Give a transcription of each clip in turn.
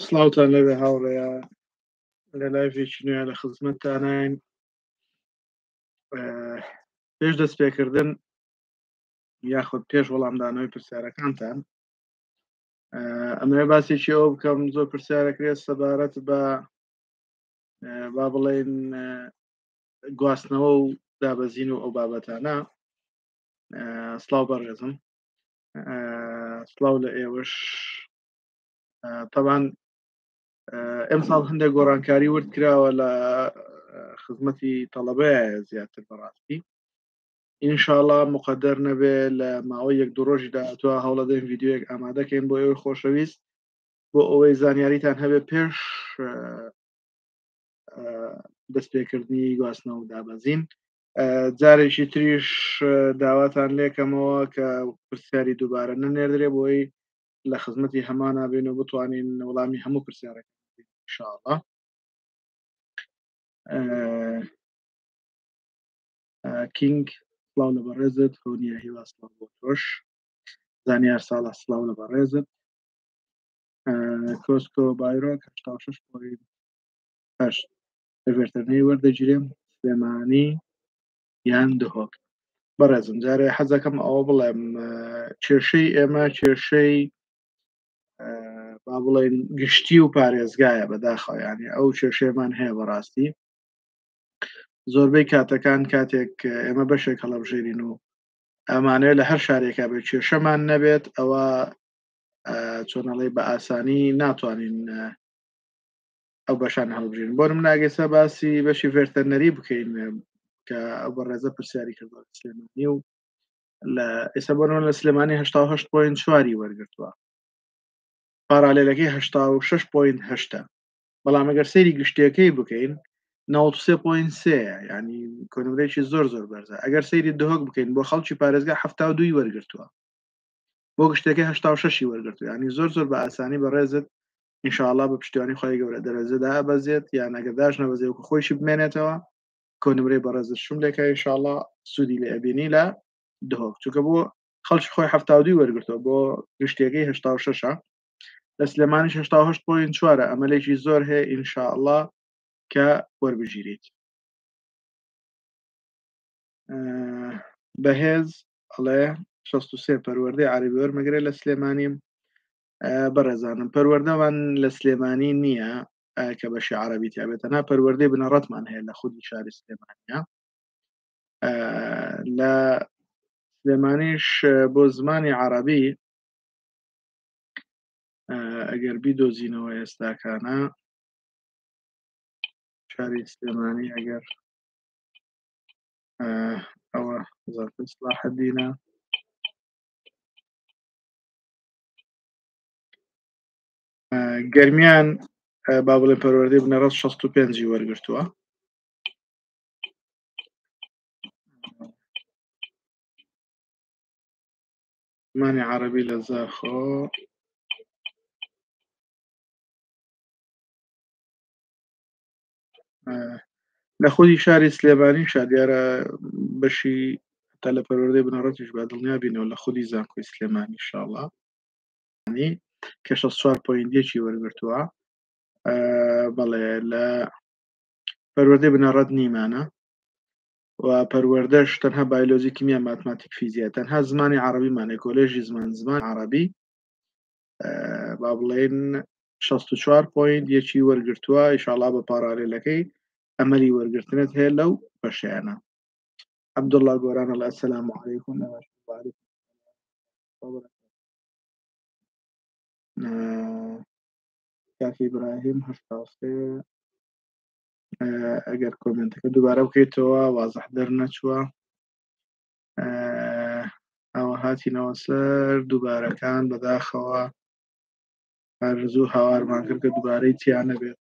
سلااوتان لەوێ هاوڕێیە لە لایڤێکی نوێ لە خزمەتتانین. پێش دەستپێکردن یاخود پێش وەڵامدانەوەی پرسیارەکانتان ئەمەوێ باسێکی ئەوە بکەم زۆر پرسیارەکرێت سەبارەت بە با بڵێن گواستنەوە و دابەزین و ئەو بابەتانە. سڵاو بەڕێزم، سڵاو لە ئێوەش. طبعاً ئەمساڵ هەندێک گۆڕانکاری ورد کراوە لە خزمەتی تەڵەبەیە زیاتر بەڕاستی. ئینشاءڵڵا مقەدەر نەبێ لە ماوەی یەک دوو ڕۆژی داهاتووە هەوڵەدەین ڤیدیۆیەک ئامادەکەین بۆ ئێوەی خۆشەویست بۆ ئەوەی زانیاریتان هەبێ پێش دەستپێکردنی گواستنەوە و دابەزین. جارێکی تریش داواتان لێکەمەوە کە پرسیاری دووبارە نەنێردرێ بۆی لە خزمەتی هەمان نابێن و بتوانین وەڵامی هەموو پرسیارەکان ئینشاءڵڵا. کینگ سڵاو لە بەڕێزت، هۆنیە هیوا سڵاو بۆ تۆش، زانیار ساڵح سڵاو لە بەڕێزت، کۆسکۆ بایرۆک 86.8 لەڤێرتەرنەی وەردەگیرێم سلێمانی یان دهۆک. بەڕێزم جارێ حەزەکەم ئەوە بڵێم کێشەی ئێمە کێشەی با بڵێن گشتی و پارێزگایە بەداخەوە، یانی ئەو کێشەیەمان هەیە بەڕاستی. زۆربەی کاتەکان کاتێک ئێمە بەشێک هەڵەبژێرین و ئەمانەیە لە هەر شارێکا بێت کێشەمان نەبێت ئەوە چۆنەڵێ بە ئاسانی ناتوانین ئەو بەشان هەڵبژێرین. بۆ نموناگەسە باسی بەشی ڤێرتەرنەری بکەین کە ئەو بەڕێزە پرسیاری کردوە سلێمانی و لە ئێستا بۆنەوە لە سلێمانی 88.4 وەرگرتووە، پارالێلەکەی 86.8. بەڵام ئەگەر سەیری گشتیەکەی بکەین 93.3 ینی کۆنمرێکی زۆر زۆر بەرزە. ئەگەر سەیری دهۆک بکەین بۆ خەڵکی پارێزگا 72 وەرگرتووە، بۆ گشتەکەی 86 وەرگرتووە، ینی زۆر زۆر بە ئاسانی بەڕێزت ئینشاءڵڵا بە پشتیوانی خۆی گەورە دەرەجەدا ئەبەزێت، یان ئەگەر داش نەبەزێ وکو خۆیشی بمێنێتەوە کۆنمرەی بەڕێزت شم لێکە ئینشاءڵڵا سوودی لێ ئەبینی لە دهۆک، چونکە بۆ خەڵکی خۆی 72 وەرگرتووە بۆ گشتیەکەی 86 لە سلێمانیش 88.4 ئەمەلێکی زۆر هەیە ئینشاءڵڵا کە وەربژیریت. بەهێز ئەڵێ 63 پەروەردەی عەرەبی وەرمەگرێت لە سلێمانیم. بەڕێزانم پەروەردەمان لە سلێمانی نییە کە بەشی عەرەبی تیابێت، تەنها پەروەردەی بنەڕەتمان هەیە لە خودی شاری سلێمانیە. لە سلێمانیش بۆ زمانی عەرەبی ئەگەر بیدۆزینەوە ئێستاکانە شاری سلێمانی ئەگەر ئەوە وەزارەتی سلاحەدینە گەرمیان با بڵێن پەروەردەی بنەڕەت 65 وەرگرتووە. زمانی عەرەبی لە زاخۆ لە خودی شاری سلێمانی دیارە بەشی تا لە پەروەردەی بنەڕەتیش با دڵنیابینەوە لە خودی زانکۆی سلێمانی ئینشاءڵڵا کە 64.1 وەرگرتووە. بەڵێ لە پەروەردەی بنەڕەت نیمانە و پەروەردەش تەنها بایۆلۆجی، کیمیا، ماتماتیک، فیزیک، تەنها زمانی عەرەبیمانە کۆلێژی زمان عەرەبی با بڵێن 64.1 وەرگرتووە. ئینشاءڵڵا بە پارالێلەکەی ئەمەلی وەرگرتنت هەیە لەو بەشەیانە. عەبدوڵڵا گۆران ئەڵێ ئەسەلام عەلەیکوم. کاکی ئیبراهیم 83 ئەگەر کۆمنتەکە دووبارە بکەیتەوە وازح دەرنەچووە. ئەوە هاتینەوە سەر دووبارەکان بەداخەوە ئارزوو هاوارمان کرد کە دووبارەی تیا نەبێت.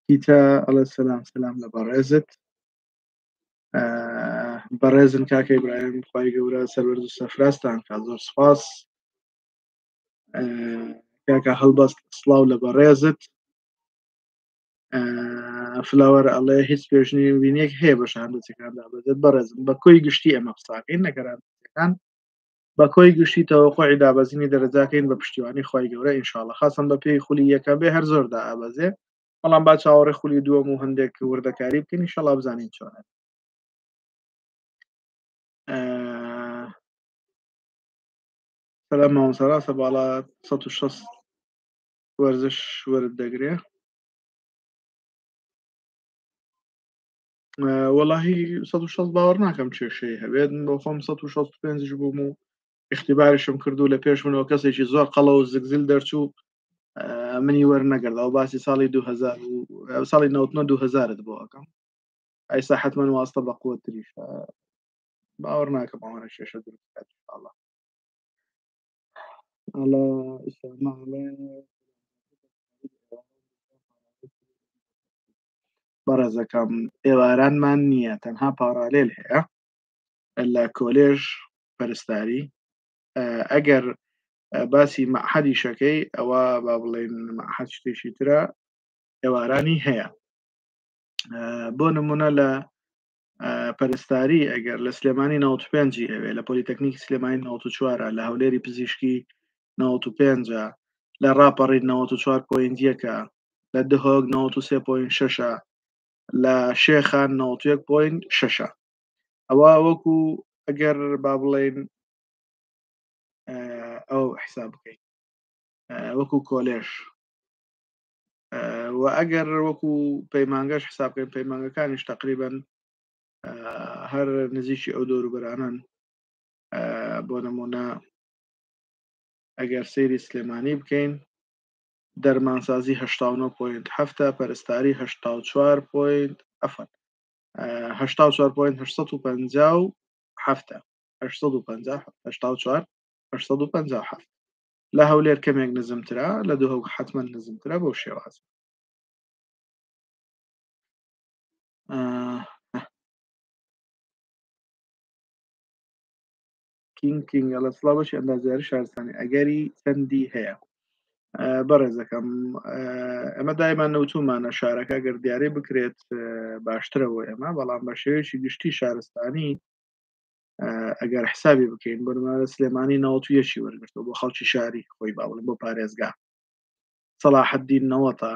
کیتا ئەڵێ سەلام لە بەڕێزت. بەڕێزن کاکە ئیبراهیم، خوای گەورە سەربەرز و سەرفراستان کات. زۆر سوپاس کاکە هەڵبەست، سڵاو لە بەڕێزت. فلاوەر ئەڵێ هیچ پێشنیوینێک هەیە بە شاندۆچەکاندا بەدەت بەڕێزم بە کۆی گشتی ئەمە قساکەین نەگەرانەکان بە کۆی گشتی تەوەقوعی دابەزینی دەرەجاکەین بە پشتیوانی خی گەورە ئینشاءڵە خاصم بە پێی خولی یەکە بێ هەر زۆردا ئابەزێ بەڵام با چاوەڕێ خولی دووەم و هەندێک وردەکاری بکەین ئینشاءڵا بزانین چۆنە سەلام مامۆستا باڵا 160 وەرزش وەرد دەگرێ وەڵاهی 160 باوەڕ ناکەم کێشەی هەبێت بۆ خۆم 165 بووم و اختیبارشم کردو لە پێش منەوە کەسێکی زۆر قەڵە و زگزل دەرچوو منی وەرنەگردا و باسی ساڵی 2000 ساڵی 2000 بۆ ئەەکەم ئایسا حتمما واستە بە قوتریش باوەڕ ناکەم ئەوانە کێشە دروست الله على بەڕێزەکەم ئێوارانمان نییە تەنها پارالێل هەیە لە کۆلێژ پەرستاری ئەگەر باسی مەحەدی شەکەی ئەوە با بڵێن مەحەد شتێکی ترە ئێوارانی هەیە بۆ نمونە لە پەرستاری ئەگەر لە سلێمانی 95 ئەوێ لە پۆلیتەکنیکی سلێمانی 94 لە هەولێری پزیشکی 95 لە ڕاپەڕی 94.1 لە دهۆک 93.6 لە شێخان 91.6 ئەوە وەکو ئەگەر با بڵێن ئەو حساب بکەین وەکو کۆلێژ و ئەگەر وەکو پەیمانگەش حسابکەین پەیمانگەکانیش تقریبن هەر نزیکی ئەو دەوروبەرانن بۆ نمونە ئەگەر سەیری سلێمانی بکەین دەرمانسازی 89.7 پەرستاری 84.7 84 لە هەولێر کەمێک نزمترا لە دووهەوک حتمما نزمترا بۆ شێواز کینگ لە سڵاوەشی ئەندازیاری شارستانی ئەگەری چەندی هەیە بەڕێزەکەم ئەمە دایمان نەوتومانە شارەکە گەر دیارێ بکرێت باشترەوە ئێمە بەڵام بە شێوەیەکی گشتی شارستانی ئەگەر حسابی بکەین بەرمارە سلێمانی ناوتویەکی وەرگرتەوە بۆ خەڵکی شاری خۆی باڵێن بۆ پارێزگا سەلاحەددین نەوەتە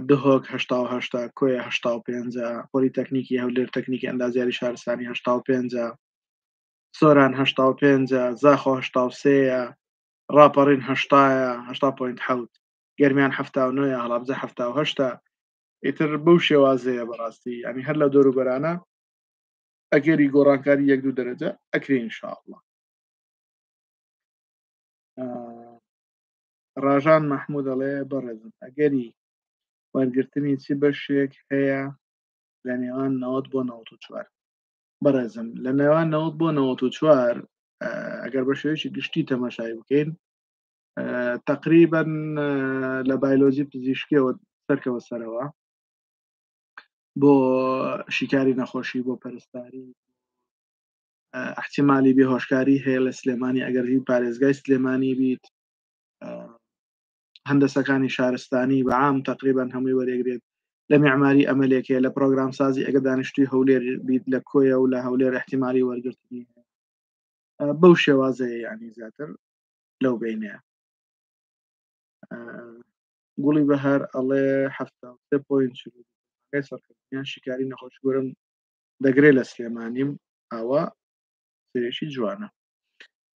دهۆک 1970 کۆیە 85 پۆلیتەکنیکی هەولێر تەکنیکی ئەندازیاری شارستانی 85 سۆران 85 زاخۆ 83 ڕاپەڕین 80.7 گەرمیان 79 هەڵابجە 78 ئیتر بەو شێوازەیە بەڕاستی ئەنی هەر لە دەوروبەرانە ئەگەری گۆڕانکاری 1-2 دەرەجە ئەکرێ ئینشاءالله ڕاژان مەحموود دەڵێ بەڕێزم ئەگەری وەرگرتنی چی بەشێک هەیە لە نێوان 90 بۆ 94 بەڕێزم لە نێوان 90 بۆ 94 ئەگەر بە شێوەیەکی گشتی تەماشای بکەین تقریبا لە بایۆلۆجی پزیشکیەوە سەرکەوە سەرەوە بۆ شیکاری نەخۆشی بۆ پەرستاری احتیمالی بێهۆشکاری هەیە لە سلێمانی ئەگەر هی پارێزگای سلێمانی بیت هەندەسەکانی شارستانی بەعام تقریبا هەمووی وەرەگرێت لە میعماری ئەمەلێکێ لە پرۆگرام سازی ئەگە دانیشتوی هەولێر بیت لە کۆیە و لە هەولێر احتیمالی وەرگرتنی بەو شێوازەیە یعنی زیاتر لەو بینەیە گوڵی بەهار ئەڵێ 73 سەرکردنیان شیکاری نەخۆشگۆرم دەگرێت لە سلێمانیم ئەوە سێشی جوانە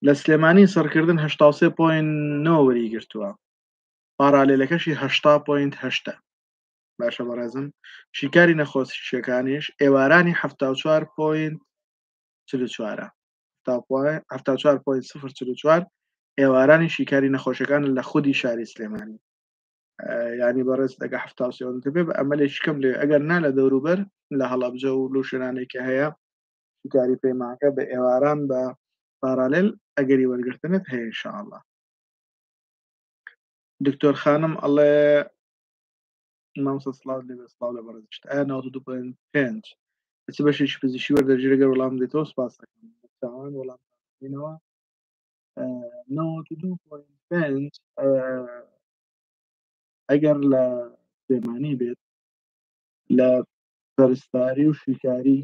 لە سلێمانی سەرکردن 83.9 وەریگرتووە پارالێلەکەشی 80.8 باشە بەڕێزم شیکاری نەخۆشیەکانیش ئێوارانی 74.04 ئێوارانی شیکاری نەخۆشەکان لە خودی شاری سلێمانی ینی بەڕێز دەگە 70 بێ بە ئەمەلێکی کەم لێ ئەگەر نا لە دەوروبەر لە هەڵابجە و لو شوێنانێکە هەیە شیکاری پەیمانەکە بە ئێواران بە پارالێل ئەگەری وەرگرتنت هەیە ئینشاءالله دکتۆر خانم ئەڵێ مامۆستا سڵاو لێبێ سڵاو لە بەڕێزشت ئایا 92.5 چ بەشێکی پزیشکی وەردەگرێت ئەگەر وەڵام دێتەوە سپاس دەکەم چاوان وەڵام دێنەوە 92.5 ئەگەر لە سلێمانی بێت لە پەرستاری و شیکاری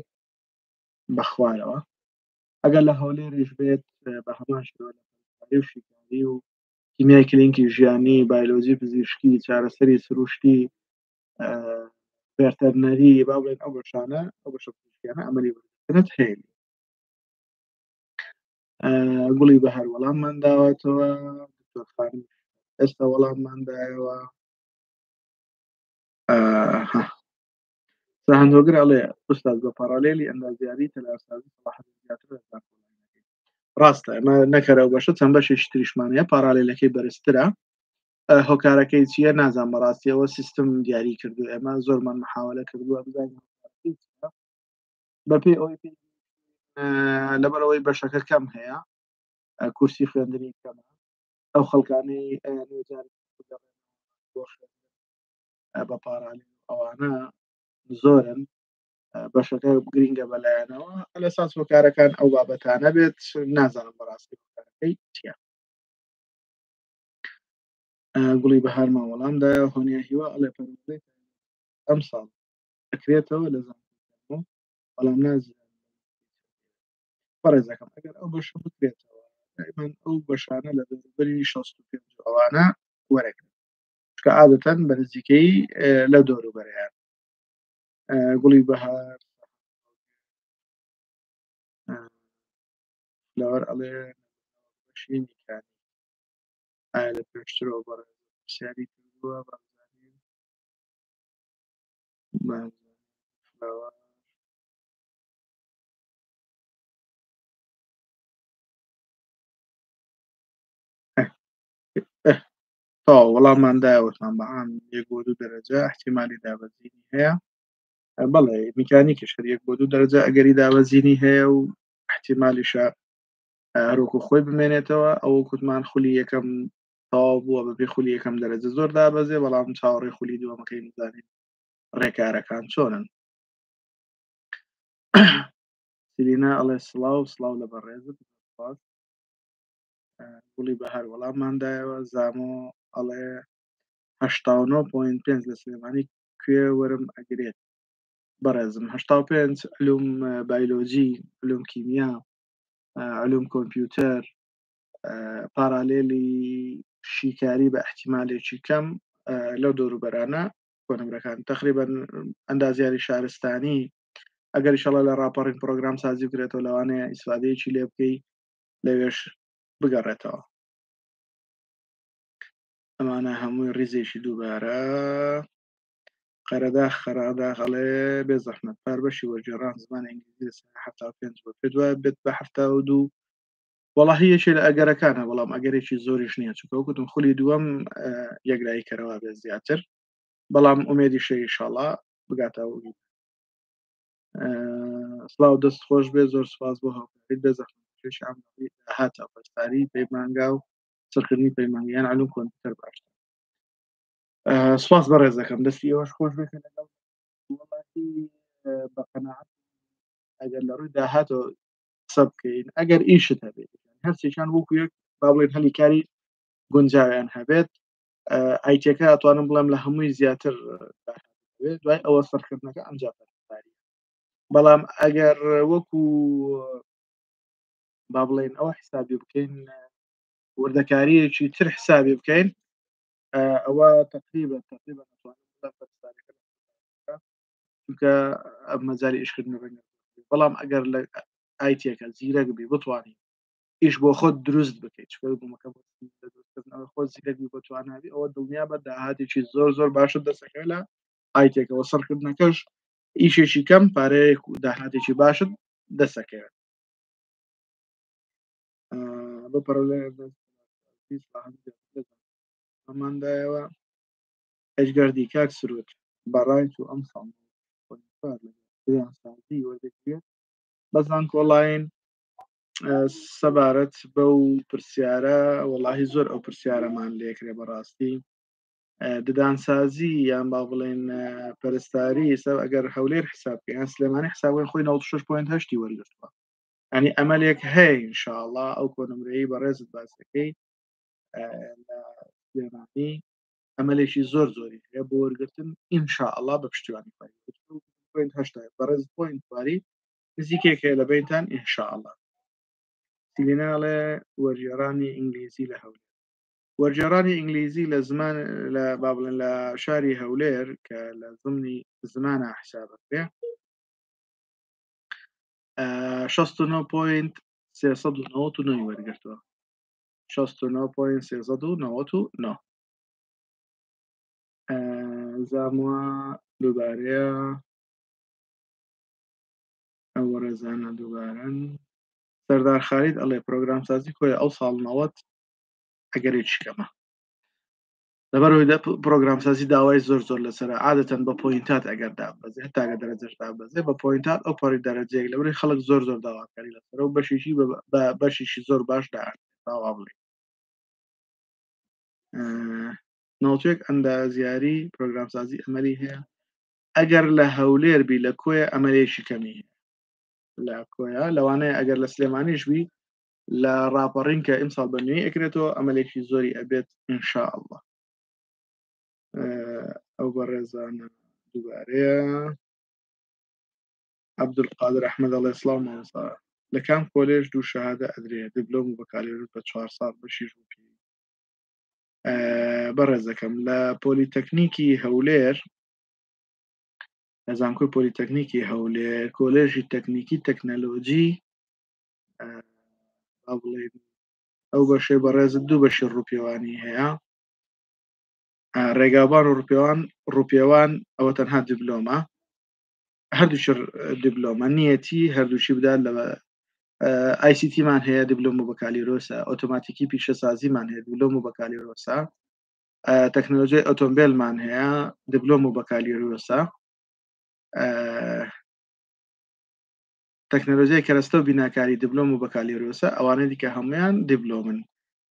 بە خوارەوە ئەگەر لە هەولێریش بێت بە هەمان شێوە لە پەرستاری و شیکاری و کیمیای کلینکی ژیانی بایۆلۆجی پزیشکی چارەسەری سروشتی ڤێرتەرنەری با بڵێن ئەو بەشانە ئەو بەشە پزیشکیانە ئەمەلی وەرگرتنت هەیە گوڵی بەهار وەڵاممان داوەتەوە دکتۆر خانم ئێستا وەڵاممان دایەوە سەهەندۆگر ئەڵێ ئوستاز بە پەرەلێلی ئەندازیاری تەلارسازی سەلاحەت زیاتر لە ڕاستە ئەمە نەکەرە و بەشە چەند بەشێکی تریشمانەیە پارالێلەکەی بەرزترە هۆکارەکەی چییە نازان بەڕاستیەوە سیستم دیاری کردو ئێمە زۆرمان محاولە کردووە بزانین بەپێی ئەوەی لەبەرەوەی بەشەکە کەم هەیە کورسی خوێندنی کەمە ئەو خەڵکانەی بە پارالێل ئەوانە زۆرن بەشەکە گرینگە بەلایەنەوە لە ساس هۆکارەکان ئەو بابەتانە بێت نازانم بەڕاستی هۆکارەکەی چییە گوڵی بەهارمان وەڵامدایە هۆنیا هیوا ئەڵێ پەرستەی ئەم ساڵ دەکرێتەوە لە زانکۆ بەڵام نازانم بەڕێزەکەم ئەگەر ئەو بەشە بکرێتەوە من ئەو بەشانە لە دەوروبەری 65 ئەوانە وەرەگرن چکە عادەتەن بە نزیکەی لە دەوروبەریان گوڵی بەهار لەوەر ئەڵێ بەشی میکانی ئایا لە پێشترەوە بەڕێز پرسیاری کردووە بەزانین تەواو وەڵاممان دایەوەتمان بەعام 1 بۆ 2 دەرەجە احتیمالی دابەزینی هەیە بەڵێ میکانیکی شەر 1 بۆ 2 دەرەجە ئەگەری دابەزینی هەیە و احتیمالیشە هەروەکو خۆی بمێنێتەوە ئەو کوتمان خولی یەکەم تەواو بووە بەپێی خولی یەکەم دەرەجە زۆر دابەزێ بەڵام چاوەڕێی خولی دووەمەکەی نزانین ڕێکارەکان چۆنن سیلینا ئەڵێ سڵاو لە بەڕێزت گوڵی بەهار وەڵاممان دایەوە زامۆ ئەڵێ 89.5 لە سلێمانی کوێ وەرم ئەگرێت بەڕێزم 85 علوم بایۆلۆجی علوم کیمیا علوم کۆمپیوتەر پارالێلی شیکاری بە احتیمالێکی کەم لەو دەوروبەرانە کۆنمرەکان تقریبا ئەندازیاری شارستانی ئەگەر ئینشەڵا لە راپەڕین پرۆگرام سازی بکرێتەوە لەوانەیە ئیسفادەیەکی لێ بکەی لەوێش بگەڕێتەوە ئەمانە هەمووی ڕیزێکی دووبارە قەرەداخ خەڵێ بێ زەحمەت پار بەشی وەرگێڕان زمانی ئینگلیزی 75 بۆ پێ دوای بێت بە 72 وەڵاهی یەکێ لە ئەگەرەکانە بەڵام ئەگەرێکی زۆریش نییە چکە وەکوتم خولی دووەم یەکلایی کەرەوە بێت زیاتر بەڵام ئومێدی شەی ئینشەڵا بگاتەوە سڵاو دەست خۆش بێ زۆر سپاس بۆ هاوکاریت بێ زەحمەت هاتە پەرستاری پەیمانگا و سەرکردنی پەیمانگیان علوم کۆمپیوتەر باشتر سپاس بەڕێز دەکەم دەستی ئێوەش خۆش بێت لەگەڵ وڵاتی بە قەناعەت ئەگەر لە ڕووی داهاتەوە قسە بکەین ئەگەر ئیشت هەبێت هەرچێکیان وەکو یەک با بڵێن هەلی کاری گونجاویان هەبێت ئایتەکە ئەتوانم بڵێم لە هەمووی زیاتر دوای ئەوە سەرکردنەکە ئەمجا پەرستاری بەڵام ئەگەر وەکو با بڵێن ئەوە حسابی بکەین وردەکاریەکی تر حسابی بکەین ئەوە تقریبا چونکە مەجای ئیشکردن بەڵام ئەگەر لە ئایتێکە زیرەک بی بتوانین ئیش بۆ خۆت دروست بکەیت خۆ زیرەکی بتوانابی ئەوە دڵنیا بە داهاتێکی زۆر باشت دەسەکە لە ئایتێکەوە سەرکردنەکەش ئیشێکی کەم پارەیەک و داهاتێکی باشت دەسەکەوێت ئەماندایەوە ئەجگەردی کاک سرود بەڕایت و ئەم سازی وەردەگرێت بەزان کۆڵین سەبارەت بەو پرسیارە وەڵاهی زۆر ئەو پرسیارەمان لێکرێ بەڕاستی ددانسازی یان با بڵێن پەرستاری سە ئەگەر هەولێر حساب یان سلێمانی حسابی خۆی 96.8 وەرگرتووە ئەنی ئەمەلێک هەیە ئینشاءڵڵا ئەو کۆنمرەی بەڕێزت باسەکەی سلێمانی ئەمەلێکی زۆری هەیە بۆ وەرگرتن ئینشاءالله بە پشتیوانی خوای بەڕێز پوینت واری نزیکێک هەیە لە بینتان ئینشاءالله. سیلیناڵێ وەرگێڕانی ئینگلیزی لە هەولێر. وەرگێڕانی ئینگلیزی لە زمان لە با بڵێن لە شاری هەولێر کە لە ضمنی زمانە حسابەکرێ 69.399 وەرگرتووە 69.399 زانوە دووبارەیە ئەو ڕێزانە دووبارەن سەردار خالید ئەڵێ پرۆگرامسازی کۆی ئەو ساڵ 90 ئەگەرێکی کەمە لەبەرەوەی پرۆگرامسازی داوای زۆر لەسەر عادەتەن بە پۆینتات ئەگەر دابەزێ هەتاگە دەرەجەش دابەزێ بە پۆینتات ئەو پەڕی دەرەجەیەک لەبەرەوەی خەڵک زۆر داواکاری لەسەر و بەشێکی زۆر باش داوا بڵێ 91 ئەندازیاری پرۆگرامسازی ئەمەلی هەیە ئەگەر لە هەولێر بی لە کۆیە ئەمەلێکی کەمی لە کۆیە لەوانەیە ئەگەر لە سلێمانیش بی لە ڕاپەڕین کە ئیمساڵ بە نوێی ئەکرێتەوە ئەمەلێکی زۆری ئەبێت ئینشاءالله. ئەو بەڕێزانە دووبارەیە عەبدولقادر ئەحمەد ئەڵێ سڵاو مامۆستا لە کام کۆلێژ دوو شەهادە ئەدرێ دیپلۆم و بەکالێژوت بە 4 ساڵ بەشی ژووپی بەڕێزەکەم لە پۆلیتەکنیکی هەولێر لە زانکۆی پۆلیتەکنیکی هەولێر کۆلێژی تەکنیکی تەکنەلۆجی بڵێن ئەو بەشەی بەڕێزت دوو بەشی ڕووپێوانی هەیە ڕێگابان و ڕووپێوان ئەوە تەنها دیپلۆمە هەردووش دیپلۆمە نیەتی هەردووشی بدات لە ICT مان هەیە دیپلۆم و بەکالیرۆسە ئۆتۆماتیکی پیشەسازیمان هەیە دیپلۆم و بەکالیرۆسە تەکنۆلۆژیای ئۆتۆمبیلمان هەیە دیپلۆم و بەکالیرۆسە تەکنۆلۆژیای کەرەستە و بیناکاری دیپلۆم و بەکالیرۆسە ئەوانەی دیکە هەمویان دیپلۆمن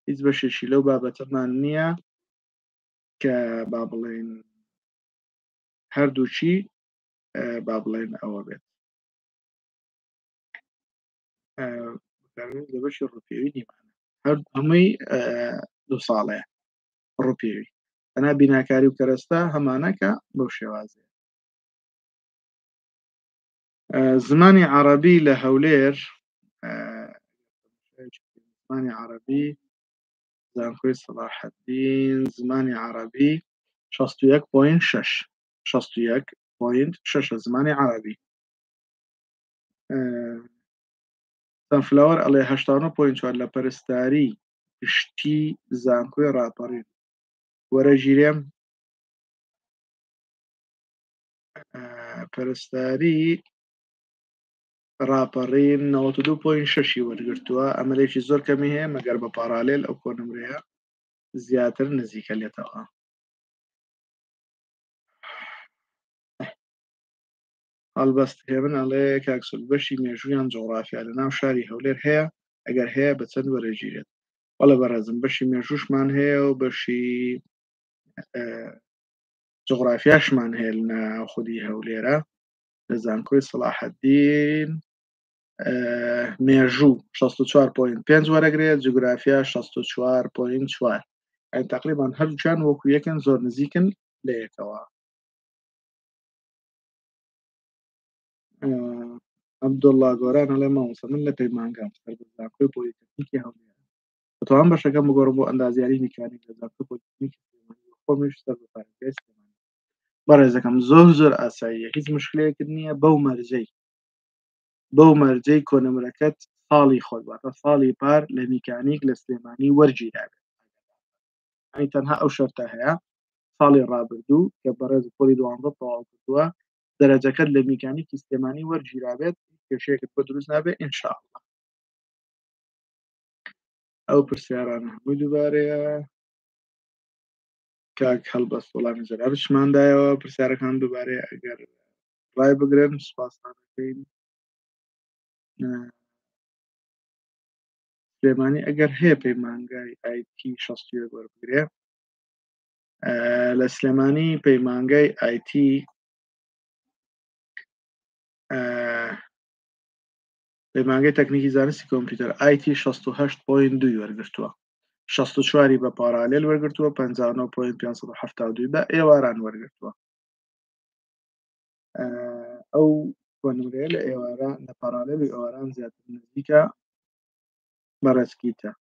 هیچ بەشێکی لەو بابەتەمان نییە کە با بڵێن هەردووچی با بڵێن ئەوە بێت لە بەشی ڕووپێوی نیمانە هەمووی دو ساڵەیە ڕووپێوی تەنها بیناکاری و کەرەستە هەمانەکە بەو شێوازەیە. زمانی عەرەبی لە هەولێر زمانی عەرەبی زانکۆی سەلاحەدین زمانی عەرەبی 61.6 61.6 زمانی عەرەبی سانفلاوەر ئەڵێ 89.4 لە پەرستاری گشتی زانکۆی ڕاپەڕین وەرە ژیرێم پەرستاری ڕاپەڕین 92.6 وەرگرتووە ئەمەلێکی زۆر کەمی هەیە مەگەر بە پارالێل ئەو کۆنمرەیە زیاتر نزیکە لێتەوە. هەڵبەست هێمن ئەڵێ کاکسول بەشی مێژوویان جۆغرافیا لە ناو شاری هەولێر هەیە ئەگەر هەیە بە چەند وەرەگیرێت وەڵە بەڕێزم بەشی مێژووشمان هەیە و بەشی جغرافیاشمان هەیە لە ناوخودی هەولێرە لە زانکۆی سەلاحەدین مێژوو 64.5 وەرەگرێت جوگرافیا 64.4 تقریبان هەردووچیان وەکو یەکن زۆر نزیکن لە یەکەوە. عەبدوڵڵا گۆران ئەڵێ مامۆستا من لە پەیمانگام زانکۆی پۆلیتەکنیکی هەولێر دەتوانم بەشەکەم بگۆڕم بۆ ئەندازیاری میکانیک لە زانکۆی پۆلیتەکنیکی خۆمیش سەر بە پارێزگای سلێمانی. بەڕێزەکەم زۆر ئاساییە هیچ مشکلەیەکت نییە بەو مەرجەی کۆنمرەکەت ساڵی خۆت واتە ساڵی پار لە میکانیک لە سلێمانی وەرگیراوێت ئەی تەنها ئەو شەرتە هەیە ساڵی ڕابردوو کە بەڕێز پۆلی 12 تەواو کردووە دەرەجەکەت لە میکانیکی سلێمانی وەرگیراوێت کێشەیەکت بۆ دروست نابێت ئینشاءالله. ئەو پرسیارانە هەمووی دووبارەیە کاک هەڵبەست وەڵامی زەرابشماندایەوە پرسیارەکان دووبارەیە ئەگەر ڕای بگرن سوپاسمان دەکەین. سلێمانی ئەگەر هەیە پەیمانگای IT 61 وەربگرێ لە سلێمانی پەیمانگای IT پەیمانگای تەکنیکی زانستی کۆمپیوتەر IT 68.2 وەرگرتووە 64 بە پارالێل وەرگرتووە 59.572 بە ئێواران وەرگرتووە. ئەو وەنورەیە لە ئێواران لە پارالێل و ئێواران زیاتر نزیکە بەڕێزکیتە.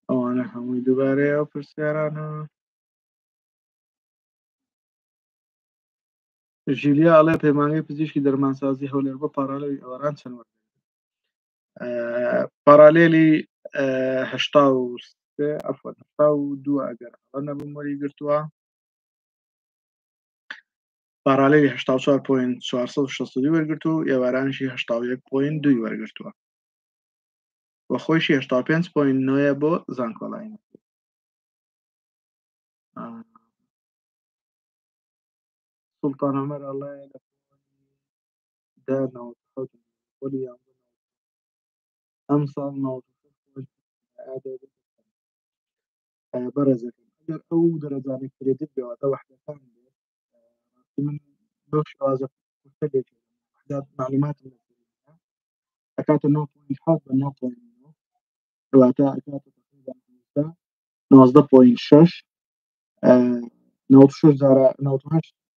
ئەوانە هەمووی دووبارەیە ئەو پرسیارانە. ژیلیا ئەڵێ پەیمانگەی پزیشکی دەرمانسازی هەولێر بە پارالێلی ئێواران چەند وەرگرت؟ پارالێلی 82 ئەگەر هەڵە نەبووم وەریگرتووە، پارالێلی 84.462 وەرگرت و ئێوارانشی 81.2 وەرگرتووە وە خۆیشی 85.9 بۆ زانکۆڵاین. سوڵتان عومەر ئەڵێ لە ئەم ساڵ بەڕێزەکەم ئەگەر ئەو دەرەجانەی کرێدت بێواتە وەحدەکان بێت من بۆ شێوازە معلوماتم ئەکاتە 9.7 بە 9.9 دواتە ئەکاتە 19.6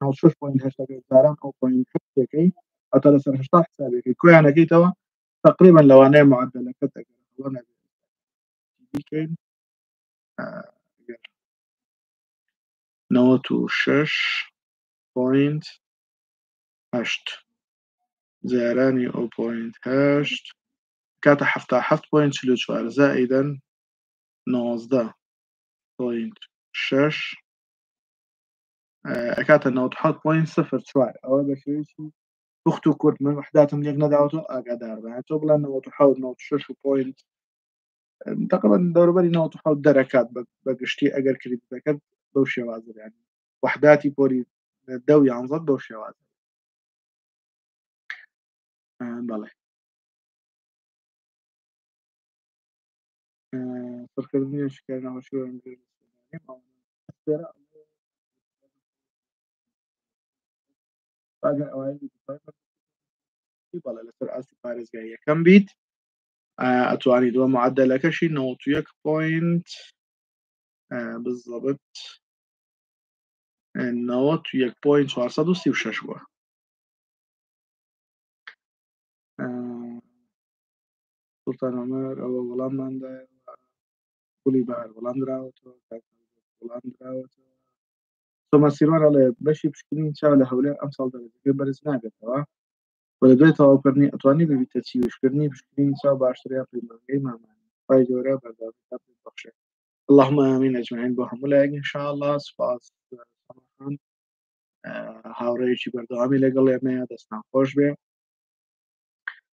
96.8 زاران ئەو پۆینتەکەی ئەتە لەسەر 80 حسابێکی کۆیانەکەیتەوە تقریبا لەوانەیە معدلەکەت ئەگەر بکەین 96.8 زارانی ئەو پۆینت 8 کاتە 77.44 زائیدەن 19.6 ئەکاتە 97.04 ئەوە بە شێوەیەکی پوخت و کورت من وحداتم لێک نەداوەتەوە ئاگادار بە تۆ بڵێن 96 پۆینت تقریبا دەوروبەری 97 دەرەکات بە گشتی ئەگەر کریت دەکەت بەو شێوازە یانی وحداتی پۆری 10 و 11 بەو شێوازە. بەڵێ پڕکردنی شکار ناخۆشی بەڵێ لەسەر ئاستی پارێزگای یەکەم بیت ئەتوانی دووە معدلەکەشی 91 پۆینت بالضبط 91.436 بووە. سوڵتان عومەر ئەوە وەڵامماندا گوڵی بەهار وەڵام دراوەتەوە وەڵام دراوەتەوە تۆماس سیروان ئەڵێ بەشی پشکنین چاو لە هەولێر ئەم ساڵ دەرەجەکەی بەرز ناگێتەوە و لە دوای تەواوکردنی ئەتوانی ببیتە چیوشکردنی پشکنین چاو باشترە پەیمانگەی مامانی خی گەورە بەردەوام بەخشێت. اللهم آمين أجمعين بۆ هەموو لایەک إن شاء الله. سپاس هاوڕێیەکی بەردەوامی لەگەڵ ئێمەیە دەستان خۆش بێ.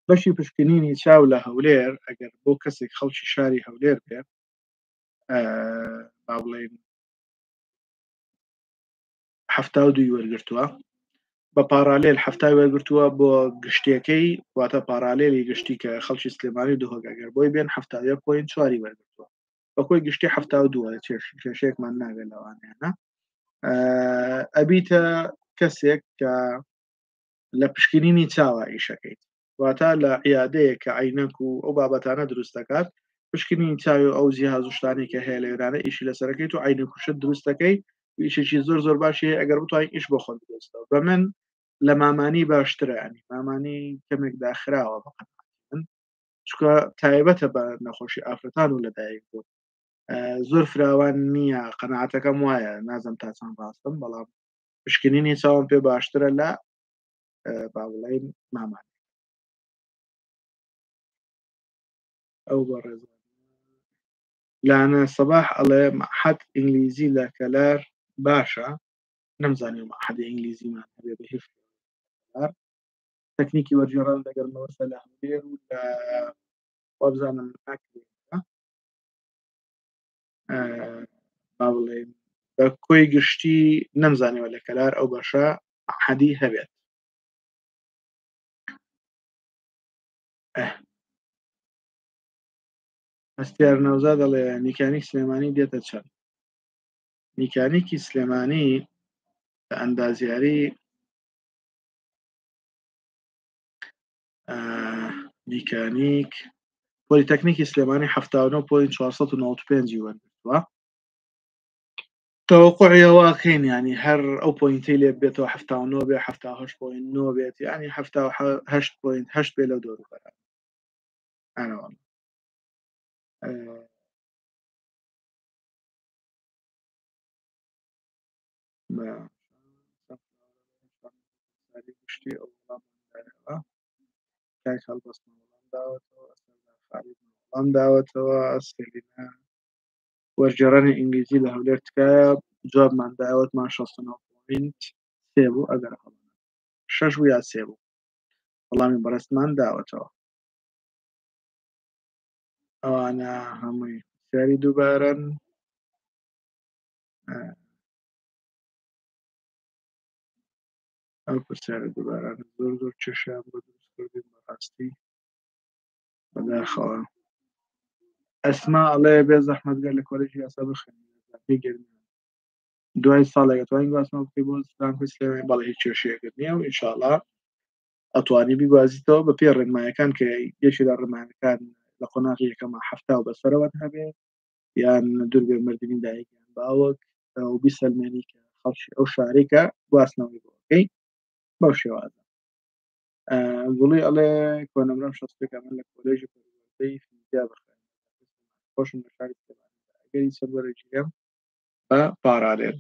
بەشی پشکنینی چاو لە هەولێر ئەگەر بۆ کەسێک خەڵکی شاری هەولێر بێ با بڵێن 72 وەرگرتووە بە پارالێل 70 وەرگرتووە بۆ گشتیەکەی واتە پارالێلی گشتی کە خەڵکی سلێمانی دوهۆک ئەگەر بۆی بێن 71.4 وەرگرتووە بەخۆی گشتی 72 کێشەیەکمان ناوێت لەوانەیە ئەبیتە کەسێک کە لە پشکنینی چاوە ئیشەکەیت واتە لە عیادەیە کە عینەک و ئەو بابەتانە دروست دەکات پشکنینی چاوی ئەو جیهازشتانی کە هەیە لە وێرانە ئیشی لەسەرەکەیت و عینە کوشت دروستەکەی ئیشێکی زۆر باشی ئەگەر بتوانین ئیش بۆ خۆت بدۆستەوە بە من لە مامانی باشترە ینی مامانی کەمێک داخراوە بەقەت من چکە تایبەتە بە نەخۆشی ئافرەتان و لەدایک بوو زۆر فراوان نییە قەناعەتەکەم وایە نازم تا چەند ڕاستم بەڵام پشکنینی چاوم پێ باشترە لە با بڵێن مامان ئەو بەڕێز لاانە سەباح ئەڵێ مەحەد ئینگلیزی لە کەلار باشە نەمزانێ مەحەد ئینگلیزیمان هەبێ بە هیچ تەکنیکی وەرجێڕان دەگەرمەوەسە لە هەولێر و لە وابزانم با بڵێن بە کۆی گشتی نەمزانێەوە لە کەلار ئەو بەشە مەحەدی هەبێت. هەستیار نەوزا دەڵێ میکانیک سلێمانی دێتە چەند؟ میکانیکی سلێمانی بە ئەندازیاری میکانیک پۆلیتەکنیکی سلێمانی 79.495 وەرگرتووە تەوەقوعی ئەوەکەین ینی هەر ئەو پۆینتی لێ بێتەوە 79 بێ 78.9 بێت ینی 78.8 بێ لەو دەوروبەرە ئەنەوە گشتی ئەو وڵامداوە کاک هەڵبەستن وەڵام داوەتەوە وەڵام داوەتەوە سێلینا وەرجێڕانی ئینگلیزی لە هەولێر تکایە جوابمان داوەتمان 69.3 بوو ئەگەر هەڵبن 6 بوو یا 3 بوو وەڵامی بەڕێستمان داوەتەوە ئەوانە هەمووی سیاری دووبارەن ئەو پرسیارە دووباران زۆر زۆر کێشیان بۆ دروستکردن بەڕاستی بەداخەوە ئەسما ئەڵێ بێ زەحمەتگەر لە کۆلێژی یاسا بخوێنی گەرمی دوای ساڵێک دەتوانین باسمان بکەی بۆ زانکۆی سلێمانی بەڵێ هیچ کێشەیەکت نییە و ئینشاڵڵا ئەتوانی بیگوازیتەوە بە پێ ڕێنمایەکان کە یەکی لە ڕێنمایەکان لە قۆناغی یەکەمە هەفتا و بەسەرەوەت هەبێ یان دوور بێ مردنی دایکیان باوەک و بیسەلمێنی کە خەڵکی ئەو شارێکە گواستنەوەی بۆکەی بەو شێوازە گوڵی ئەڵێ کۆنەمرم شەستێکە من لە کۆلێژی پەروەردەی فیزیا بخوێن خۆشم لە شاری ئەگەری سەروەرەگیرم بە پارالێل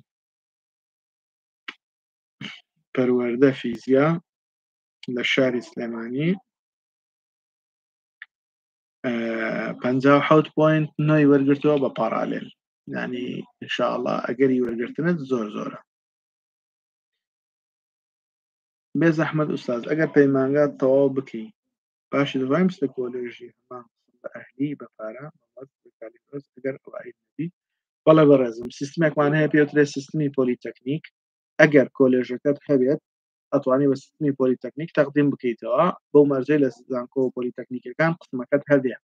پەروەردە فیزیا لە شاری سلێمانی 57.9 وەرگرتووە بە پارالێل ینی ئینشاءڵڵا ئەگەری وەرگرتنت زۆر زۆرە بێ زەحمەت ئوستاز ئەگەر پەیمانگات تەواو بکەی باشی دەزانین لە کۆلێژی هەمان بە ئەهلی بە پارە ئەگەر ئەوبی بەڵێ بەڕێزم سیستمێکمان هەیە پێوترێت سیستمی پۆلیتەکنیک ئەگەر کۆلێژەکەت هەبێت ئەتوانی بە سیستمی پۆلیتەکنیک تەقدیم بکەیتەوە بەو مەرجەی لە زانکۆ پۆلیتەکنیکەکان قسمەکەت هەبێ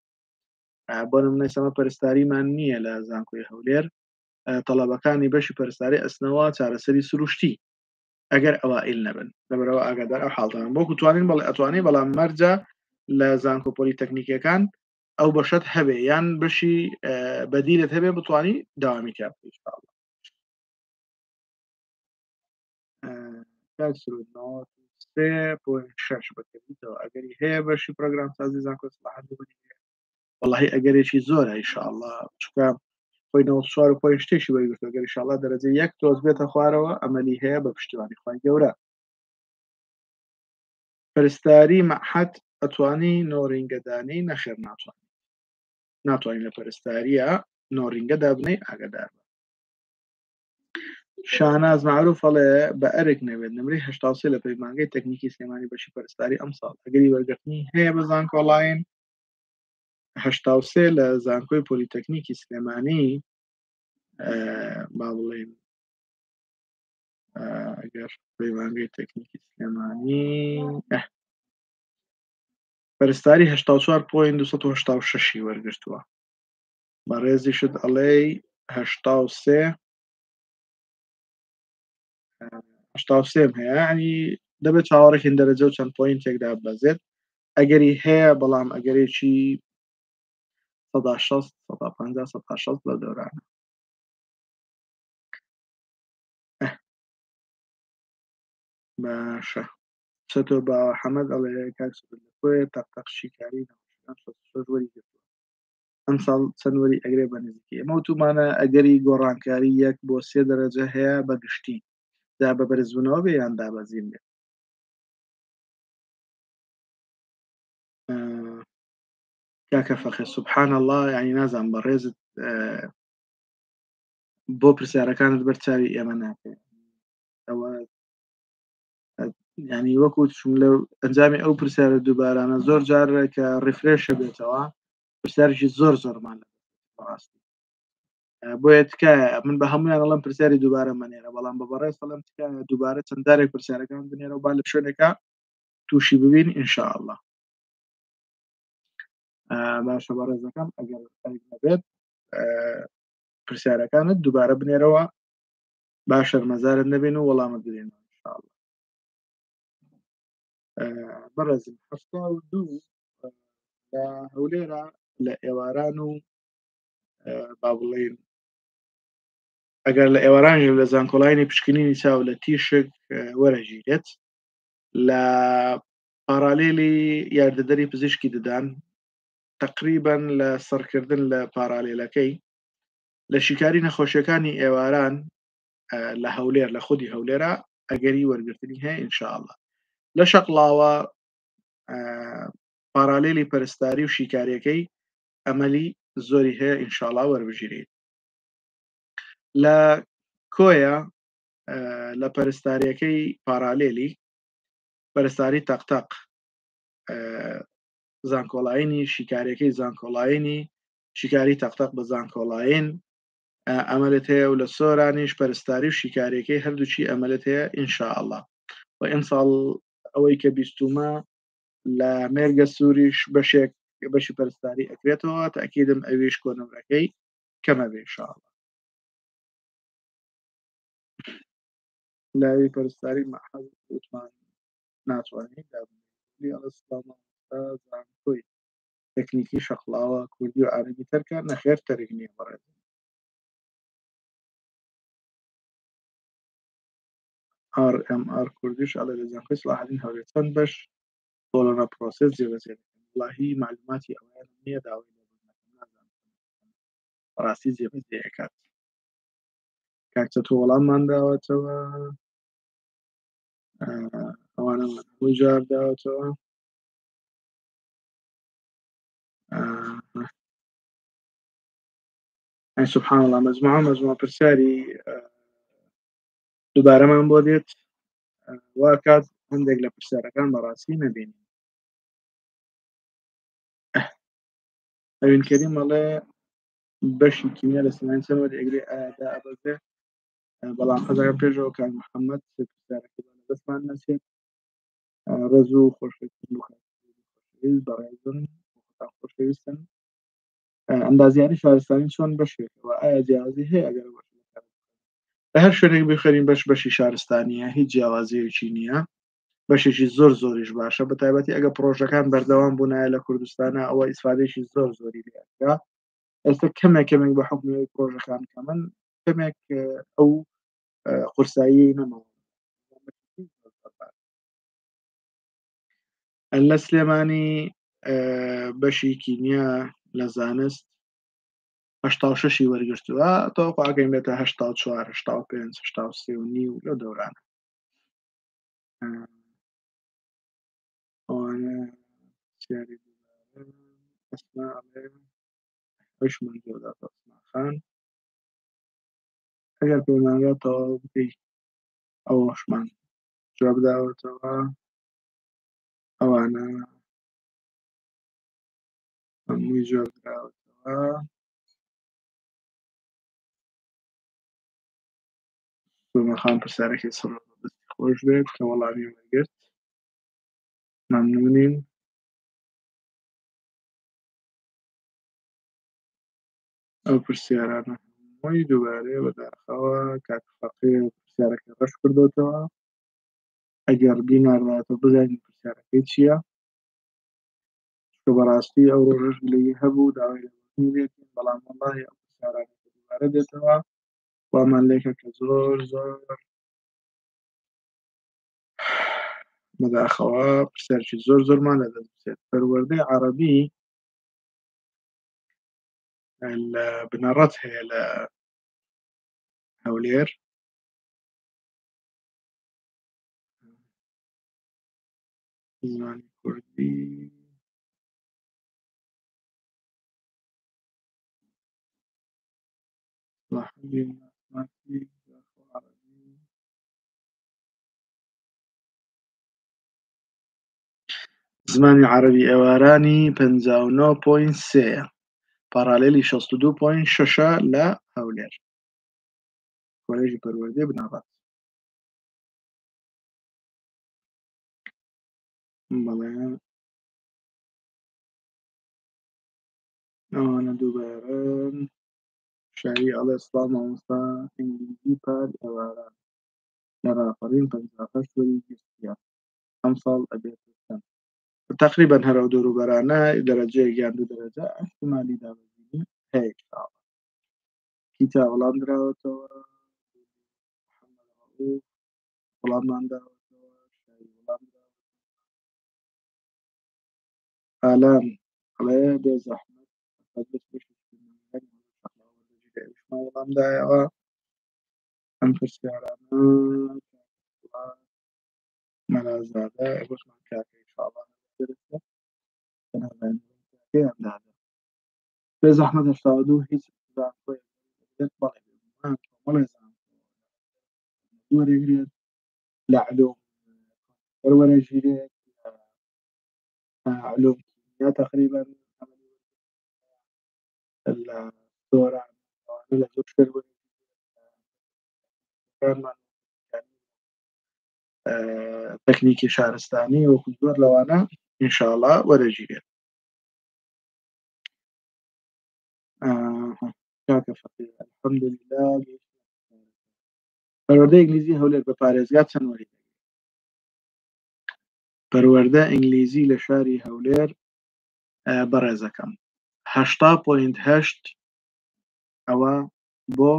بۆ نمونەی سەمە پەرستاریمان نییە لە زانکۆی هەولێر تەڵەبەکانی بەشی پەرستاری ئەسنەوە چارەسەری سروشتی ئەگەر ئەوائل نەبن لەبەرەوە ئاگادار ئەو حاڵتان بۆ توانین بەڵێ ئەتوانێت بەڵام مەرجە لە زانکۆ پۆلیتەکنیکەکان ئەو بەشت هەبێ یان بەشی بەدیلت هەبێ بتوانی داوامی کار شش بکەیتەوە ئەگەری هەیە بەشی پرۆگرام سازی زانکۆ وەڵی ئەگەرێکی زۆرە ئینشاءڵڵا چکە خۆی 94 شتێکی وەرگرتووە ئەگەر ئینشاءڵڵا دەرەجە یەک تۆز بێتە خوارەوە ئەمەلی هەیە بە پشتیوانی خوای گەورە پەرستاری مەعهەد ئەتوانی نۆڕینگەدانەی نەخێر ناتوانین لە پەرستاریە نۆڕینگە دابنەی ئاگادار شاناز معروف فەڵێ بە ئەرێک نەوێت نمرەی 83 لە پەیمانگەی تەکنیکی سلێمانی بەشی پەرستاری ئەم ساڵ ئەگەری وەرگرتنی هەیە بە زانکۆڵاین 83 لە زانکۆی پۆلیتەکنیکی سلێمانی با بڵێن ئەگەر پەیمانگەی تەکنیکی سلێمانی پەرستاری 84.286 وەرگرتووە بە ڕێزیشت ئەڵێ 83 هەیە ینی دەبێت چاوەڕێکین دەرەجە و چەند پۆینتێکدا بەزێت ئەگەری هەیە بەڵام ئەگەرێکی 150 لە دەورانە باشە چەتۆ بە حەمەد ئەڵێ کاکسۆی تەقتەقشی کاری وەری گرتووە ئەم ساڵ چەند وەری ئەگرێ بە نزیکی ئەمە تومانە ئەگەری گۆڕانکاری 1 بۆ 3 دەرەجە هەیە بە گشتی دا بە بەرزبوونەوە بێ یان دابەزین بێت کاکە فەخر سوبحان الله ینی نازان بە ڕێزت بۆ پرسیارەکانت بەرچاوی ئێمە ناکەێت ئەوە ینی وەکو چون لە ئەنجامی ئەو پرسیارە دووبارانە زۆر جارە کە ڕفرێشە بێتەوە پرسیارێکی زۆر زۆرمان ڕاستی بۆیە تکایە من بە هەمویان ئەڵم پرسیاری دووبارە منێرە بەڵام بە بەڕێز سەڵم تکایە دووبارە چەنددارێک پرسیارەکان بنێرە و با لە شوێنێکە تووشی ببین ئینشاءالله باشە بەڕێزەکەم ئەگەر نەبێت پرسیارەکانت دووبارە بنێرەوە با شەرمەزارت نەبێن و وەڵامت بدەین بەڕێزم هەفتا و دوو لە هەولێرە لە ئێواران و با بڵێن ئەگەر لە ئێوارانژ لە زانکۆڵانی پشکنینی چاو لە تیشک وەرەژیرێت لە پارالێلی یاردەدەری پزیشکی ددان تقریبان لە سەرکردن لە پارالێلەکەی لە شیکاری نەخۆشیەکانی ئێواران لە هەولێر لە خودی هەولێرە ئەگەری وەرگرتنی هەیە ئینشاءالله لە شەقڵاوە پارالێلی پەرستاری و شیکاریەکەی ئەمەلی زۆری هەیە ئینشاءالله وەربژیرێت لە کۆیە لە پەرستاریەکەی پارالێلی پەرستاری تەقتەق زانکۆڵاینی شیکاریەکەی زانکۆڵاینی شیکاری تەقتەق بە زانکۆڵاین ئەمەلت هەیە و لە سۆرانیش پەرستاری و شیکاریەکەی هەردووچی ئەمەلت هەیە ئینشاءالله و ئەمساڵ ئەوەی کە بیستومە لە مێرگە سووریش بەشێک بەشی پەرستاری ئەکرێتەوە تاکیدم ئەویش کۆنەورەکەی کەمە بێ ئینشاءالله لاوی پەرستاری مەحەز وتمان ناتوانێت زانکۆی تەکنیکی شەقڵاوە کوردی و عەرەبی تەرکە نەخێر تەرک نییە بەڕێز RMR کوردیش ئەڵێ لە زانکۆی سڵاحەدین هەولێر چەند بەش بۆلۆنە پرۆسێس جێبەجێ دەکەن وڵاهی معلوماتی ئەوەیان نییە داوای لێبوردنەکەم نازانم ڕاستی جێبەجێ ئەکات کاکچە تۆ وەڵاممان داوەتەوە ئەوانە هەمووی جار داوەتەوە سبحان الله مەجموعە پرسیاری دووبارەمان بۆ دێت وا کات هەندێک لە پرسیارەکان بەڕاستی نەبینی ئەوین کەریم ئەڵێ بەشی کیمیا لە سنان چەند وەرئەگرێ ئایا ئەبەزێ بەڵام خەزەکەم پێشەوە کاک محەممەد پرسیارەکەی دەستمان نەچێت ڕێز و خۆشەویست بەڕێزن خۆشەویستن ئەندازیاری شارستانی چۆن بەشێکەوە ئایا جیازی هەیە ئەگەر لە هەر شوێنێک بخەرین بەشی شارستانیە هیچ جیاوازیەکی نییە بەشێکی زۆریش باشە بە تایبەتی ئەگە پرۆژەکان بەردەوام بوونایە لە کوردستانە ئەوە ئیسفادێکی زۆری لێکە ئێستا کەمێک بە حکومی پرۆژەکان کەمن کەمێک ئەو قورسایی نەماوە لە سلێمانی بەشی کیمیا لە زانست 86 وەرگرتووە تەوەقعەکەین بێتە 84 85 83 و نیو لەو دەورانە ئەوانە سیاری ئەسما خان ئەگەر پێمانگاتەوە بکەی ئەوەشمان جواب داوەتەوە ئەوانە هەمووی جواب داوەتەوە خان پرسیارێکی سڕ خۆش بێت کە وەڵامی وەرگرت مەمنونین ئەو پرسیارانە هەمووی دووبارەیە بەداخەوە کاکفەقێ پرسیارەکە ڕەش کردوتەوە ئەگەر بینارداتەوە بزانین پرسیارەکەی چییە کە بەڕاستی ئەو ڕۆژەش لێی هەبوو داوای لەبوونی بێتین بەڵام وەڵڵاهی ئەو پرسیارانە دووبارە دێتەوە وامان لێکە کە زۆر بەداخەوە پرسیارکی زۆرمان لەدەست بچێت پەروەردەی عەرەبی لە بنەڕەت هەیە لە هەولێر زمانی کوردی زمانی عەرەبی ئێوارانی 59.3 پارالێلی 62.6 لە هەولێر کۆلێژی پەروەردەی بنەڕەت بەڵێ ئەوانە دووبارەن شاوی ئەڵێ سڵاو مامۆستا ئینگلیزی پار ئێواران لە ڕاپەڕین 58 وەری گرتیە ئەم ساڵ ئەبێت تقریبا هەرە و دەوروبەرانە دەرەجەیەک دوو دەرەجە احتیمالی دابەزینی هەیە ئینشاءڵڵا. کیتا وەڵام دراوەتەوە، محەممەد ڕەئوف وەڵاممان داوەتەوە، شایی وەڵام داوە، ئالان ئەڵێ بێ زەحمەت وەڵام دایەوە. ئەم پرسیارانە مەلازادە گوتمان کاکە ئینشاءڵڵا دەرەچێ پێیاندادە بێ زەحمەت 82 هیچ زانکۆی بەڵێ وەرەگرێت لە علوم وەرەگیرێت علوم كيمياء تقريبا الدورة لدكتور تكنيكي شارستاني وكل لوانا إن شاء الله وەرەگیرێت. کاکە فەقیر الحەمد لله پەروەردە ئینگلیزی هەولێر بە پارێزگا چەند وەری پەروەردە ئینگلیزی لە شاری هەولێر بەڕێزەکەم 80.8 ئەوە بۆ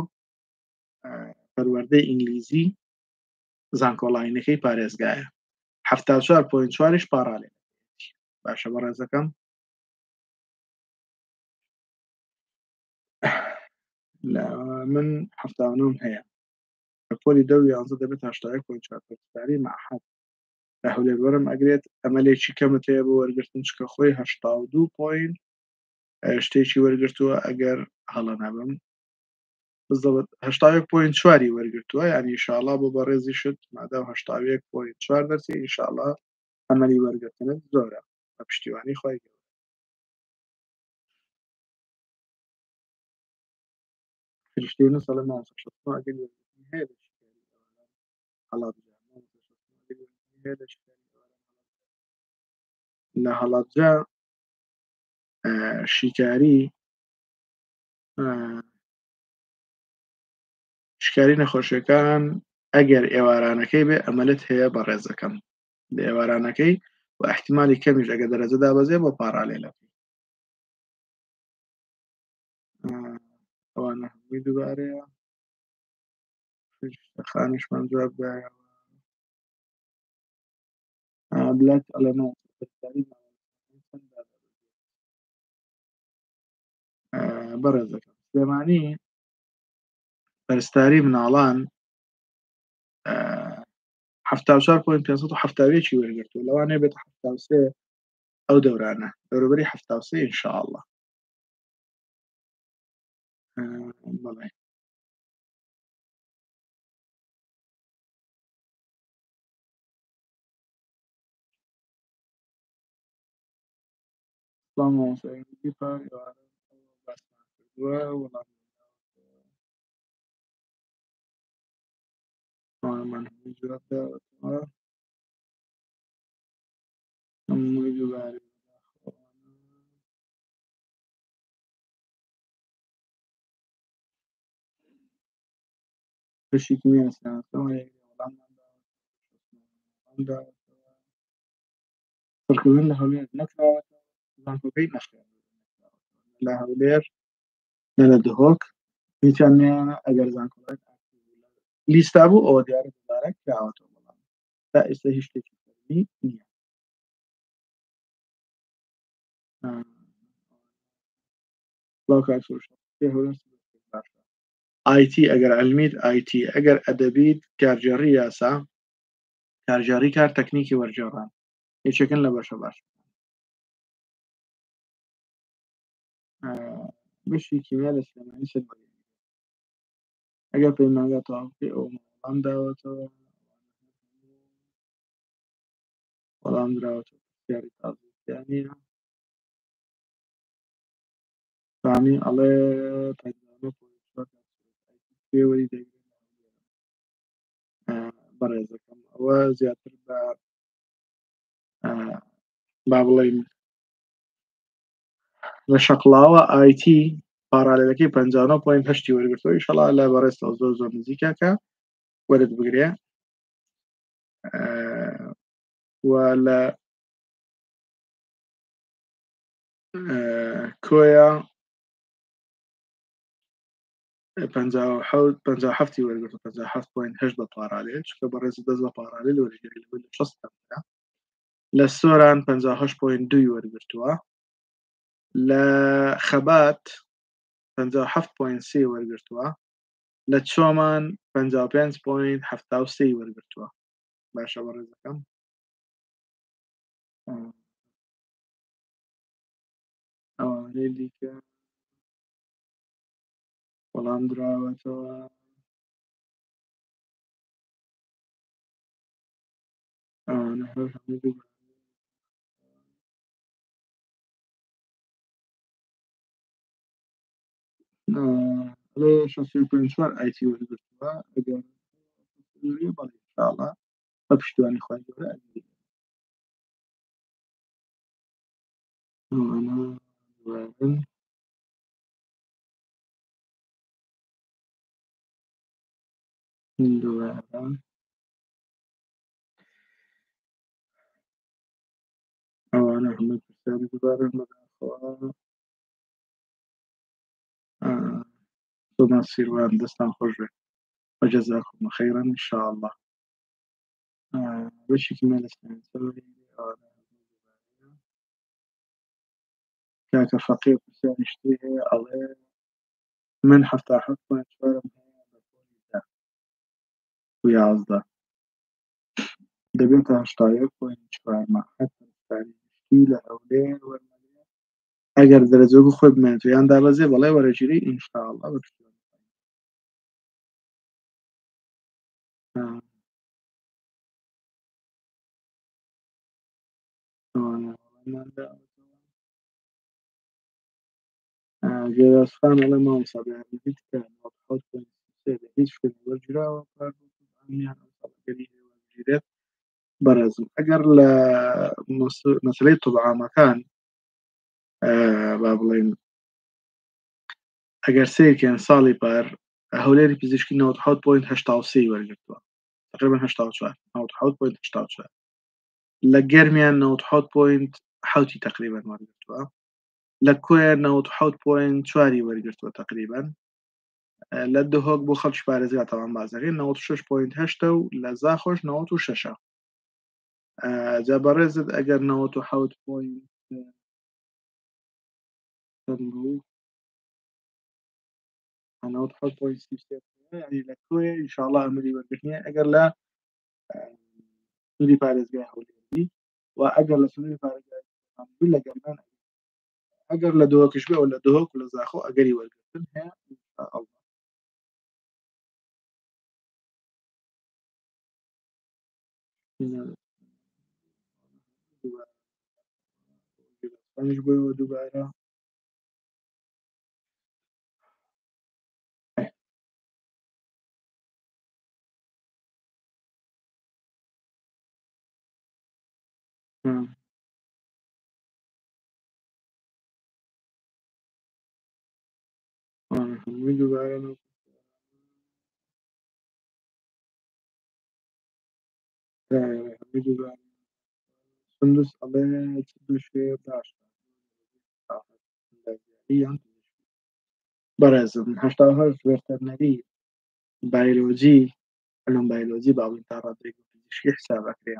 پەروەردەی ئینگلیزی زانکۆڵاینەکەی پارێزگایە 74.4ش پارالێ باشە بەڕێزەکەم. من 79 هەیە لە پۆلی دە و 11 دەبێت 81.4 پرسیاری مەعهەد لە هەولێر وەرم ئەگرێت ئەمەلێکی کەمت هەیە بۆ وەرگرتن چکە خۆی 82 پوین شتێکی وەرگرتووە ئەگەر هەڵە نەبم بزەوت 81.4 وەرگرتووە یعنی ئینشاءڵڵا بۆ بەڕێزی شت مادام 81.4 دەرسی ئینشاءڵڵا ئەمەلی وەرگرتنت زۆرە بە پشتیوانی خۆی فریشتەی سەڵی هەیە لە هەڵەبجە شکاری نەخۆشیەکان ئەگەر ئێوارانەکەی بێ ئەمەلت هەیە بە ڕێزەکەم لە ئێوارانەکەی و احتیمالی کەمیش ئەگە دەرەجە دابەزێ بۆ پارالێلەکەی ئەوانە هەمووی دووبارەیە خانیشمان جواب دایەوە بلات ئەڵەنە بەڕێزەکەم سلێمانی پەرستاری مناڵان 74.570 وەرگرتووە لەوانەیە بێت 73 ئەو دەورانە دەوروبەری 73 ئینشاءڵڵا. بەڵێ پشتی کیمیای سەرکردن لە هەولێر نەکراوەتەوە زانکۆکەی لە هەولێر نە لە دهۆک هیچیان نیانە ئەگەر زانکۆڵای لیستا بوو ئەوە دیارە دەبارەت کراوەتەوە بەڵام تا ئێستا هیچ شتێکی فەرمی نییە. آیتی ئەگەر علمیت آیتی ئەگەر ئەدەبیت کارجێڕی یاسا کارجێڕی کار تەکنیکی وەرجێڕان یەکێکن لە بەشە باش بشی کیمیا لە سلێمانی چەند وەری ئەگەر پەیمانگا تەواوکەی ئەو وەڵام داوەتەوە وەڵام دراوەتەوە پرسیاری تازەییانە فامی ئەڵێ پێوەری دەگرێت بەڕێزەکەم ئەوە زیاتر بە با بڵێین لە شەقڵاوە آیتی پارالێلەکەی 59.8 وەرگرتەوە ئینشاڵڵا لە بەڕێستەوە زۆر زۆر نزیکەکە وەرت بگرێ ولا کۆیە 57 وەرگرت و 57.8 بە پارالێل چکە بەڕێز دەست بە پارالێل وەرگری لە 60 لە سۆران 58.2 وەرگرتووە لە خەبات 57.3 وەرگرتووە لە چۆمان 55.73 وەرگرتووە باشە بەڕێزەکەم ئەوانەی دیکە وەڵام دراوەتەوە ئەوانە هەر هەموو لێ 64 ئایتی وەرگرتووە ئەگەر بەڵێ ئینشاءالله بە پشتیوانی خوای گەورە ئەگەری ئەوانە دواین دوایە ئەوانە هەموو پرسیاری دوبارە مەداخەوە تۆماس سیروان دەستان خۆش بێت وجزاكم خيرا إن شاء الله بشكل ما نستنسوي كاك فقير بسيان اشتريه الله من حتى حكمة شوارم ويا عزة دبيتها اشتايق وين شوار ما حتى نستعلي مشكلة أولين والمالية أجر درجوك خوب من تو يان دابزي بالله ورجري إن شاء الله بكتير جلسخان لما مصابع الجديد كان وضحوت هیچ وەرگراوە وەرگێت بەڕێزم ئەگەر لە مەسلەی توبعامەکان با بڵێن ئەگەر سیرکێن ساڵی پار هەولێری پزیشکی 97.83 وەرگرتووە تقریبا 94 لە گەرمیان 97.7 تقریبا وەرگرتووە لە کۆیە 97.4 وەرگرتووە تقریبا لە دهۆک بۆ خەڵکی پارێزگاتەوان بازەکەی 96.8 و لە زاخۆش 96 جا بەڕێزت ئەگەر 97 لە کۆیە ئینشاءالله ئەمری وەرگرتنیە ئەگەر لە سنووری پارێزگای هەولێری و ئەگەر لە سنووری پارێزگای لە گەرمان ئەگەر لە دهۆکش بێ و لە دهۆک و لە زاخۆ ئەگەری وەرگرتن هەیە ئینشاءالله بۆ دووبارە هەمووی دووبارە هەمووی دووبارە سندس ئەڵێ دوشێ باش بەڕێزم هەشتا وێرتەرنەری بایۆلۆجی علوم بایۆلۆجی باڵین تا ڕادێک پزیشکی حسابەکرێ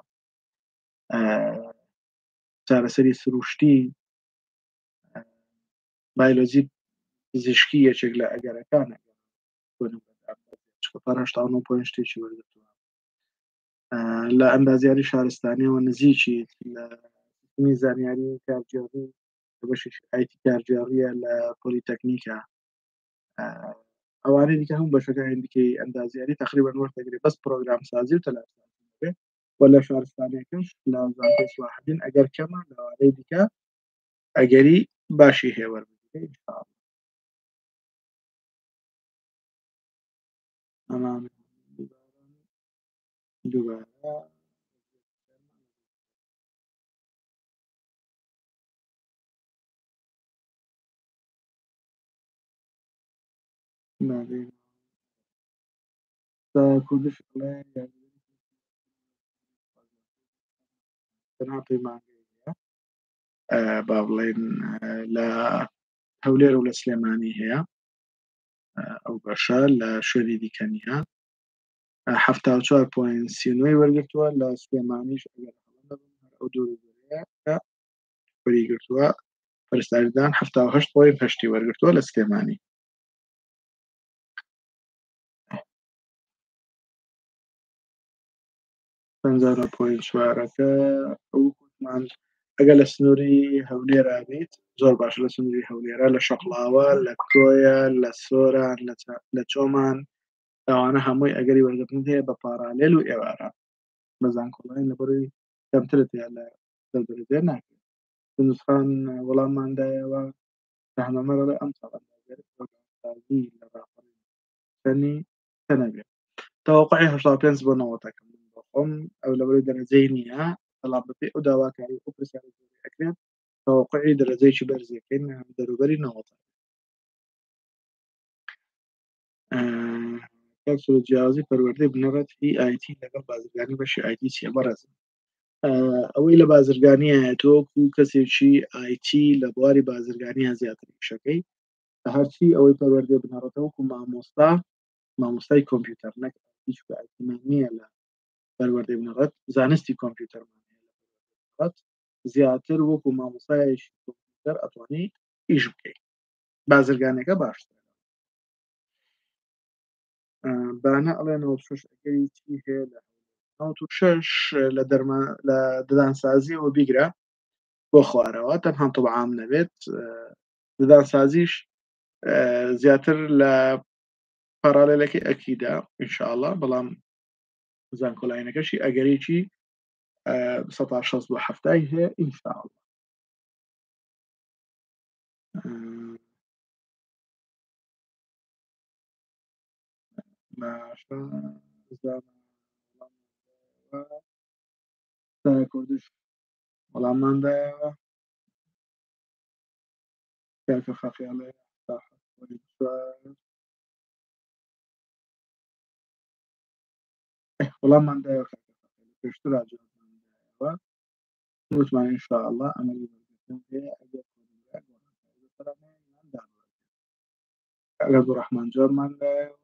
چارەسەری سروشتی بایۆلۆجی پزیشکی یەکێک لە ئەگەرەکانە شتێکی وەرگرتووە لە ئەندازیاری شارستانیەوە نزیکی لە زانیاری کارجیاری بەشی ئایتی کارجیاریە لە پۆلیتەکنیکە ئەوانەی دیکە هەموو بەشەکە هەندێکی ئەندازیاری تقریبا وەرتەگرێ بەس پرۆگرام سازی و تەلارسازی و لە شارستانەکەش لە زانکۆی سواحدین ئەگەر کەمە لەوانەی دیکە ئەگەری باشی هێوەربگرێ ئینشاءالله ئەمان دووبارە کوردش تەنها پەیمانگای هەیە با بڵێن لە هەولێر و لە سلێمانی هەیە ئەو بەشە لە شوێنی دیکە نییە 74.39 وەرگرتووە لە سلێمانیش ئەگەر ئەو دوورەیە وەریگرتووە پەرستاریدان 78.8 وەرگرتووە لە سلێمانی پەنجانە پۆینت چوارەکە ئەو گوتمان ئەگەر لە سنووری هەولێرا بێت زۆر باشە لە سنووری هەولێرە لە شەقڵاوە لە کۆیە لە سۆران لە چۆمان ئەوانە هەمووی ئەگەری وەرگرتن هەیە بە پارالێل و ئێوارە بە زانکۆڵین لە بەرووی کەمترت هەیە لە دەربەرزێ ناکرێت نوسخان وەڵامماندایەوە راهنەمەرە ئەم ساڵی لە ڕاپەڕینی تەنەبێت تەوەقعی 85 بۆ 90 بۆخۆم ئەو لەبەروی دەرەجەی نییە بەڵام بەپێی ئەو داواکاری ئەو پرسیارە ئەکرێت تەوەقعی دەرەجەیکی بەرزەکەین دەروبەری 90 کەسر جیاوازی پەروەردەی بنەڕەت EIT لەگەڵ بازرگانی بەشی IT چیە بەڕێزم ئەوەی لە بازرگانیە تۆکو کەسێکی IT لە بواری بازرگانیە زیاتر شەکەی هەرچی ئەوەی پەروەردە بنەڕەتەوەکو مامۆستای کۆمپیوتەر نەک نییە لە پەروەردەی بنەڕەت زانستی کۆمپیوتەرمان زیاتر وەکو مامۆستایەکی کۆمپیوتەر ئەتوانی ئیش بکەیت بازرگانەکە باشتر بانە ئەڵێ 96 ئەگەری چی هەیە لە 96 لە ددانسازیەوە بیگرە بۆ خوارەوە تەنها طبعام نەبێت ددانسازیش زیاتر لە پارالێلەکەی ئەکیدا ئینشاءالله بەڵام زانکۆلاینەکەشی ئەگەرێکی 160 بۆ 70 هەیە ئینشاءالله کوردش وەڵامماندایەوە کاکە خەقیاڵێ وەڵامماندایەوە پێشتر وتمان ئینشاءالله ئەمەلی ئەگەر ڕەحمان جۆرماندایەوە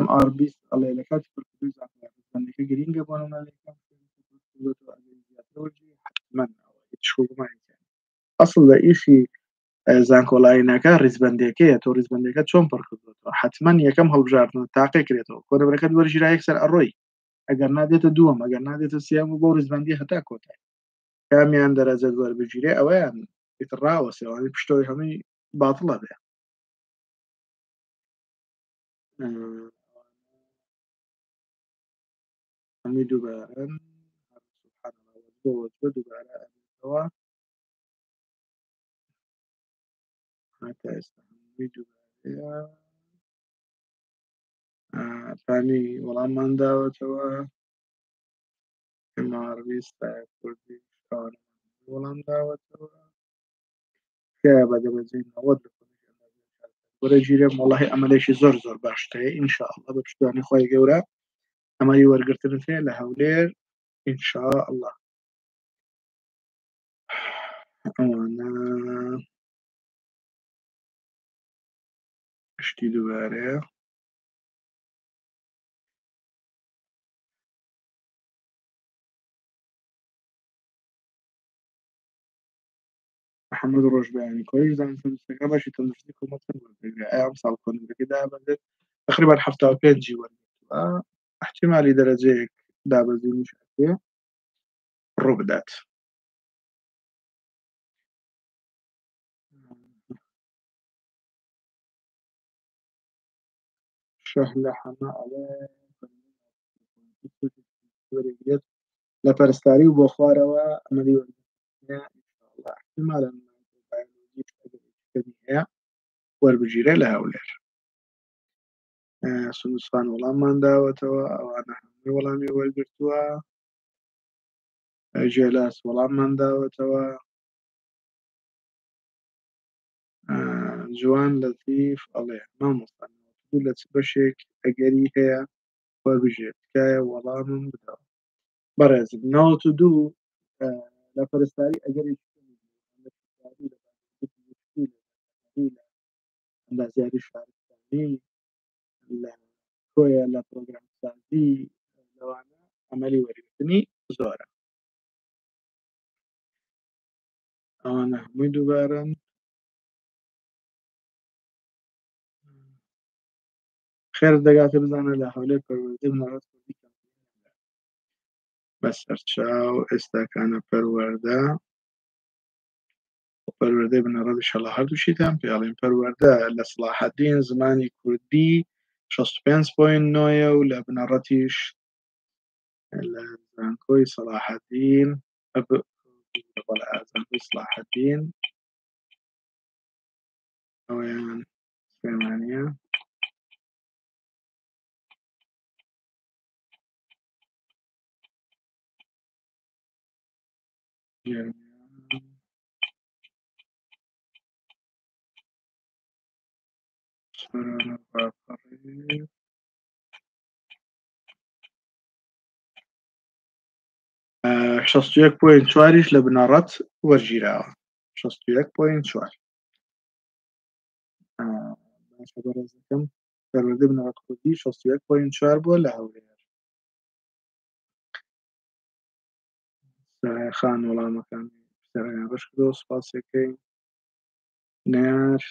MR20 ئەڵێ لە کاتی پرکردنەکە گرینگە بۆ ئەسڵ لە ئیشی زانکۆڵاینەکە ڕیزبەندەکەیە تۆ ڕیزبەندەکە چۆن پڕکردێتەوە حتمما یەکەم هەڵبژاردن تاقی کرێتەوە کۆنەبەرەکەت وەرژیرا یەکسەر ئەڕۆی ئەگەر نادێتە دووەم ئەگەر نادێتە سیام و بۆ ڕیزبەندی هەتا کۆتای کامیان دەرەجەت وەربگیرێ ئەوەیان ڕاوە سێوانی پشتەوەی هەمووی باتڵە بێ هەمووی دووبارەن دووبارەوە هەتا ئێستا هەمووی دووبارەیە پانی وەڵاممان داوەتەوە MR20 کوردی وەڵام داوەتەوە کە بە دەرەجەی 90 وەرەگیرێم وەڵاهی ئەمەلێکی زۆر زۆر باشتەیە ئینشاءالله بە پشتیوانی خۆی گەورە ئەمەری وەرگرتنت هەیە لە هەولێر ئینشاءالله ئەوانە پشتی دووبارەیە محەممەد ڕۆژبیانی کۆی زانکۆ باشی تەندروستی کۆمەڵ ئەم ساڵ کۆنگەکە دابەزێت تقریبا 75 وەرگرتووە احتیمالی دەرەجەیەک دابەزینیش هەیە ڕوو بدات شەه لە حەما ئەڵێ وەرەگرێت لە پەرستاری و بۆ خوارەوە ئەمەلی احتیمالەن هەیە وەربگیرێ لە هەولێر سوودسان وەڵاممان داوەتەوە ئەوانە هەمووی وەڵامی وەرگرتووە ژێلاس وەڵاممان داوەتەوە جوان لەتیف ئەڵێ مامۆستا لە چ بەشێک ئەگەری هەیە وەربژێت تکایە وەڵامم بدەوە بەڕێزم 92 لە پەرستاری ئەگەری ئەندازیاری شارستانی لە کۆیە لە پرۆگرامسازی لەوانە ئەمەلی وەرگرتنی زۆرە ئەوانە هەمووی دووبارن خێر دەگاتە بزانە لە هەولێر پەروەردەی بنەڕەت کوردی بە سەرچاو ئێستاکانە پەروەردە پەروەردەی بنەڕەت ئینشەڵا هەردووشیتان پێڵێن پەروەردە لە سڵاحەدین زمانی کوردی 65.9 و لە بنەڕەتیش لە زانکۆی سەلاحەدین زانکۆی سڵاحەدین ئەوەیان سلێمانیە شەست و یەک پۆینت چواریش لە بنەڕەت وەرگیراوە 61.4 باشە بەڕێزەکەم پەروەردەی بنەڕەت کوردی 61.4 بووە لە هەولێر خان وەڵامەکان پرسیارەکان ڕەش کردەوە سوپاسێکەین نار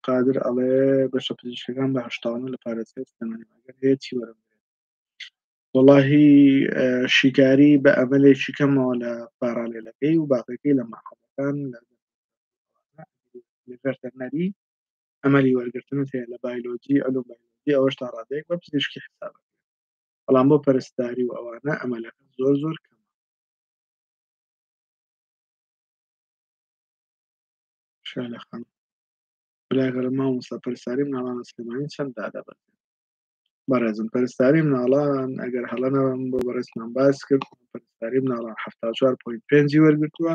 قادر ئەڵێ بەشە پزیشکەکان بە 89 لە پارێزگای سلێمانی ئەگەر هەیە چی وەرەگرێت وەڵاهی شیکاری بە ئەمەلێکی کەمەوە لە پاڕالێلەکەی و باقیەکەی لە ماحەڵەکان لە ڤێرتەرنەری ئەمەلی وەرگرتنت هەیە لە بایۆلۆجی ئەلوم بایۆلۆجی ئەوەش تا ڕادەیەک بە پزیشکی حسابە بەڵام بۆ پەرستاری و ئەوانە ئەمەلەکە زۆر زۆر کەمە شالەخان بلاگەرە مامۆستا پەرستاری مناڵانە سلێمانی چەند دادەبێت بەڕێزم پەرستاری مناڵان ئەگەر هەڵەنەوەم بۆ بەڕێزمان باس کرد پەرستاری مناڵان 74.5 وەرگرتووە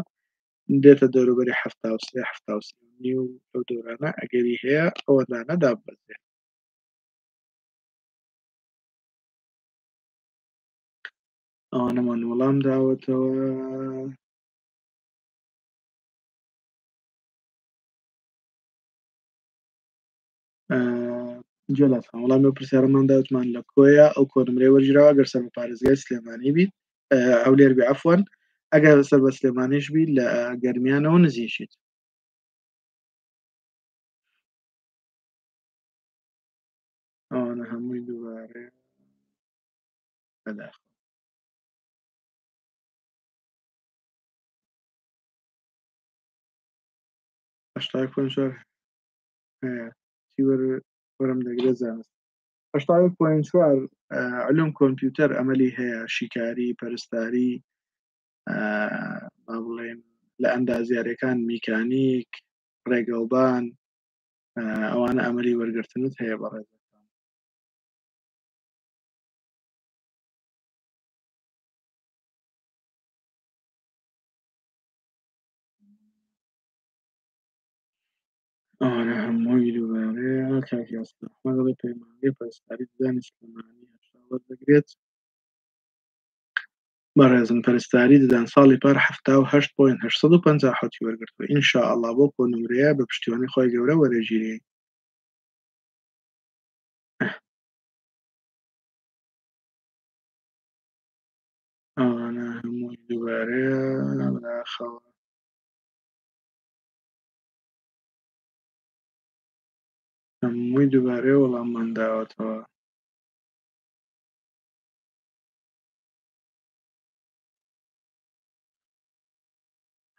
دێتە دەوروبەری 73 و ئەو دۆرانە ئەگەری هەیە ئەوەدانە داببەزێت ئەوانەمان وەڵام داوەتەوە جۆلاتان وەڵامی پرسیارەمان داوتمان لە کۆیە ئەو کۆنمرەی وەرگراوە گەر سەر بە پارێزگای سلێمانی بیت هەولێر بێ عەفوەن ئەگەر سەر بە سلێمانیش بیت لە گەرمیانەوە نزیشیت ئەوانە هەمووی دووبارەیە بەداخەوە هەشتاد پۆینت چوار هەیە چی وەرم دەگرێت زانست 80.4 علوم کۆمپیوتەر ئەمەلی هەیە شیکاری پەرستاری با بڵێن لە ئەندازیاریەکان میکانیک ڕێگەوبان ئەوانە ئەمەلی وەرگرتنت هەیە بەڕێزەکان ئەوانە هەمووی دووبارەیە کاکی ئەستەحمەدڵی پەیمانگەی پەرستاری ددانی سلێمانی هەشتا وەردەگرێت بەڕێزم پەرستاری ددان ساڵی پار 78.850 وەرگرتووە ئینشاءڵڵا بۆ کۆنمرەیە بە پشتیوانی خۆی گەورە وەرەگیری ئەوانە هەمووی دووبارەیە بەداخەوە هەمووی دووبارەیە وەڵاممان داوەتەوە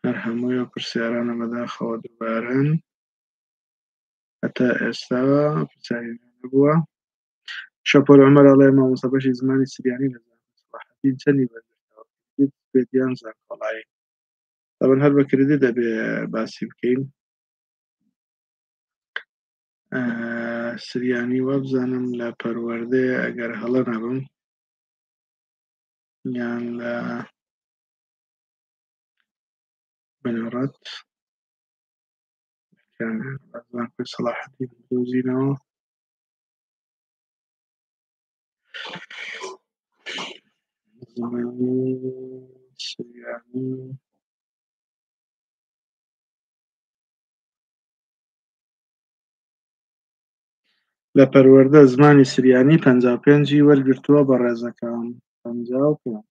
هەر هەمووی ئەو پرسیارانە بەداخەوە دووبارەن هەتا ئێستا پرسیاری نەبووە شەپۆل عومەر ئەڵێ مامۆستا بەشی زمانی سریانی لە سڵاحەدین چەندی وەرگرتەوە بێتیان زانکۆڵایی طبعاً هەر بە کردی دەبێ باسی بکەین سریانی وەبزانم لە پەروەردەیە ئەگەر هەڵە نەبم یان لە بنەڕەت زانکۆی سەلاحەدین دۆزینەوە زمانی سریانی لە پەروەردە زمانی سریانی 55 وەرگرتووە بە ڕێزەکان 55.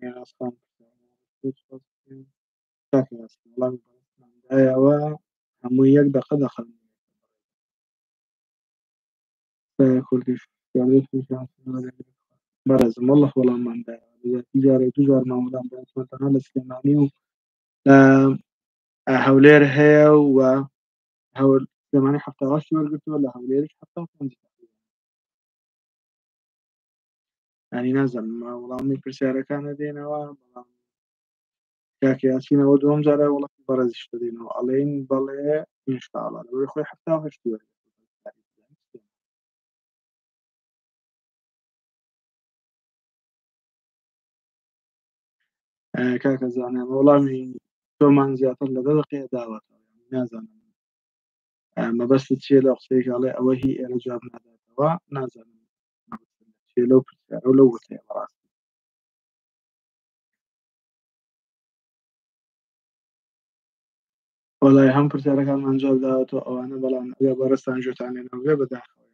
میراثان وڵامی هەمووی 1 دقە دەخەن کوردیش بەڕێزم وەڵڵا وەڵامماندایەوە جارێک دوجار مامەڵام تەنها لە سلێمانی و هەولێر هەیە و سلێمانی 78 وەرگرتووە لە هەولێریش 75 ینی نازانم وەڵامی پرسیارەکانە دێنەوە بەڵام کاکە یاسینەوە دووەم جارە وەڵامی بەڕێزیش دەدەینەوە ئەڵێن بەڵێ ئینشاڵڵا لەوەی خۆی 78 وەرگرتووە کاکە زانیان وەڵامی تۆمان زیاتر لە 10 دقەیە داوەتەوە نازانم مەبەستت چییە لە قسەیەکڵێ ئەوە هی ئێرە جواب ناداتەوە نازانم لەو پرسیارە و لەو وتەیە بەڕاست وەڵای هەم پرسیارەکانمان جواب داوەتەوە ئەوانە بەڵام ئەگە بەڕستان ژێتانێنەوە بەداخەوە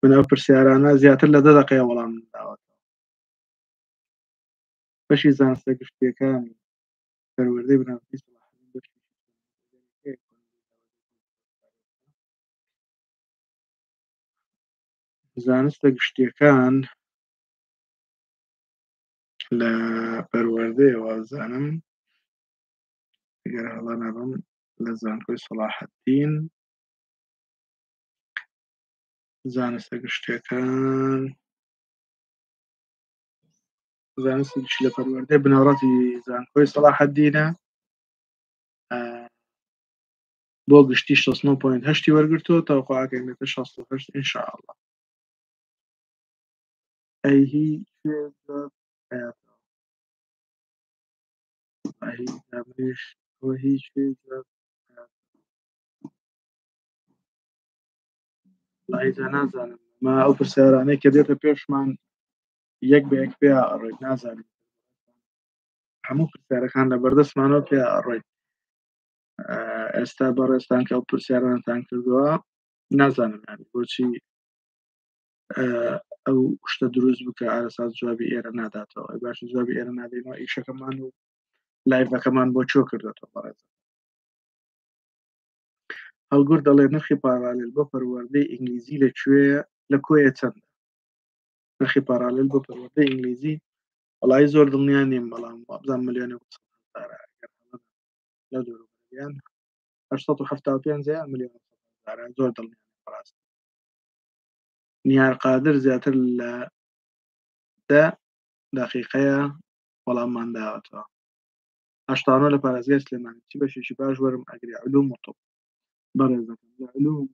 من ئەو پرسیارانە زیاتر لە 10 دقەیە وەڵام داوەتەوە بەشی زانستە گشتیەکانی پەروەردەی بنەڕەتی زانستە گشتیەکان لە پەروەردەیەوە زانم ئەگەر هەڵا نەبم لە زانکۆی سەلاحەددین زانستە گشتیەکان زانستی گشتی لە پەروەردەی بنەڕەتی زانکۆی سەلاحەددینە بۆ گشتی 69.8 وەرگرتووە تاوقعەکەی بێتە 68 ئینشاءڵڵا ئەیهی هیچ لایزە نازانم ما ئەو پرسیارانەی کە دێتە پێشمان یەک بە یەک پێ ئەڕۆیت نازانم هەموو پرسیارەکان لە بەردەستمانەوە پێ ئەڕۆیت ئێستا بەڕێستان کە ئەو پرسیارانتان کردووە نازانم بۆچی ئەو شتە دروست بکە ئارەساز جوابی ئێرە ناداتەوە باش جوابی ئێرە نادەینەوە ئیشەکەمان و لایڤەکەمان بۆ چۆ کردوێتەوە بەڕێز هەڵگور دەڵێ نرخی پارالیل بۆ پەروەردەی ئینگلیزی لەکوێیە لە کۆیە چەندە نرخی پارالیل بۆ پەروەردەی ئینگلیزی وەڵای زۆر دڵنیا نیم بەڵام وابزان ملیۆنی لە دۆروبریان 875 ملیۆن زۆر دڵنیا ڕاست نیار قادر زیاتر لە 10 دقیقەیە وەڵاممان داوەتەوە هەشتانۆ لە پارێزگای سلێمانی چی بەشێکی باش وەرم ئەگری علوم و طب بەڕێزەکەم لە علوم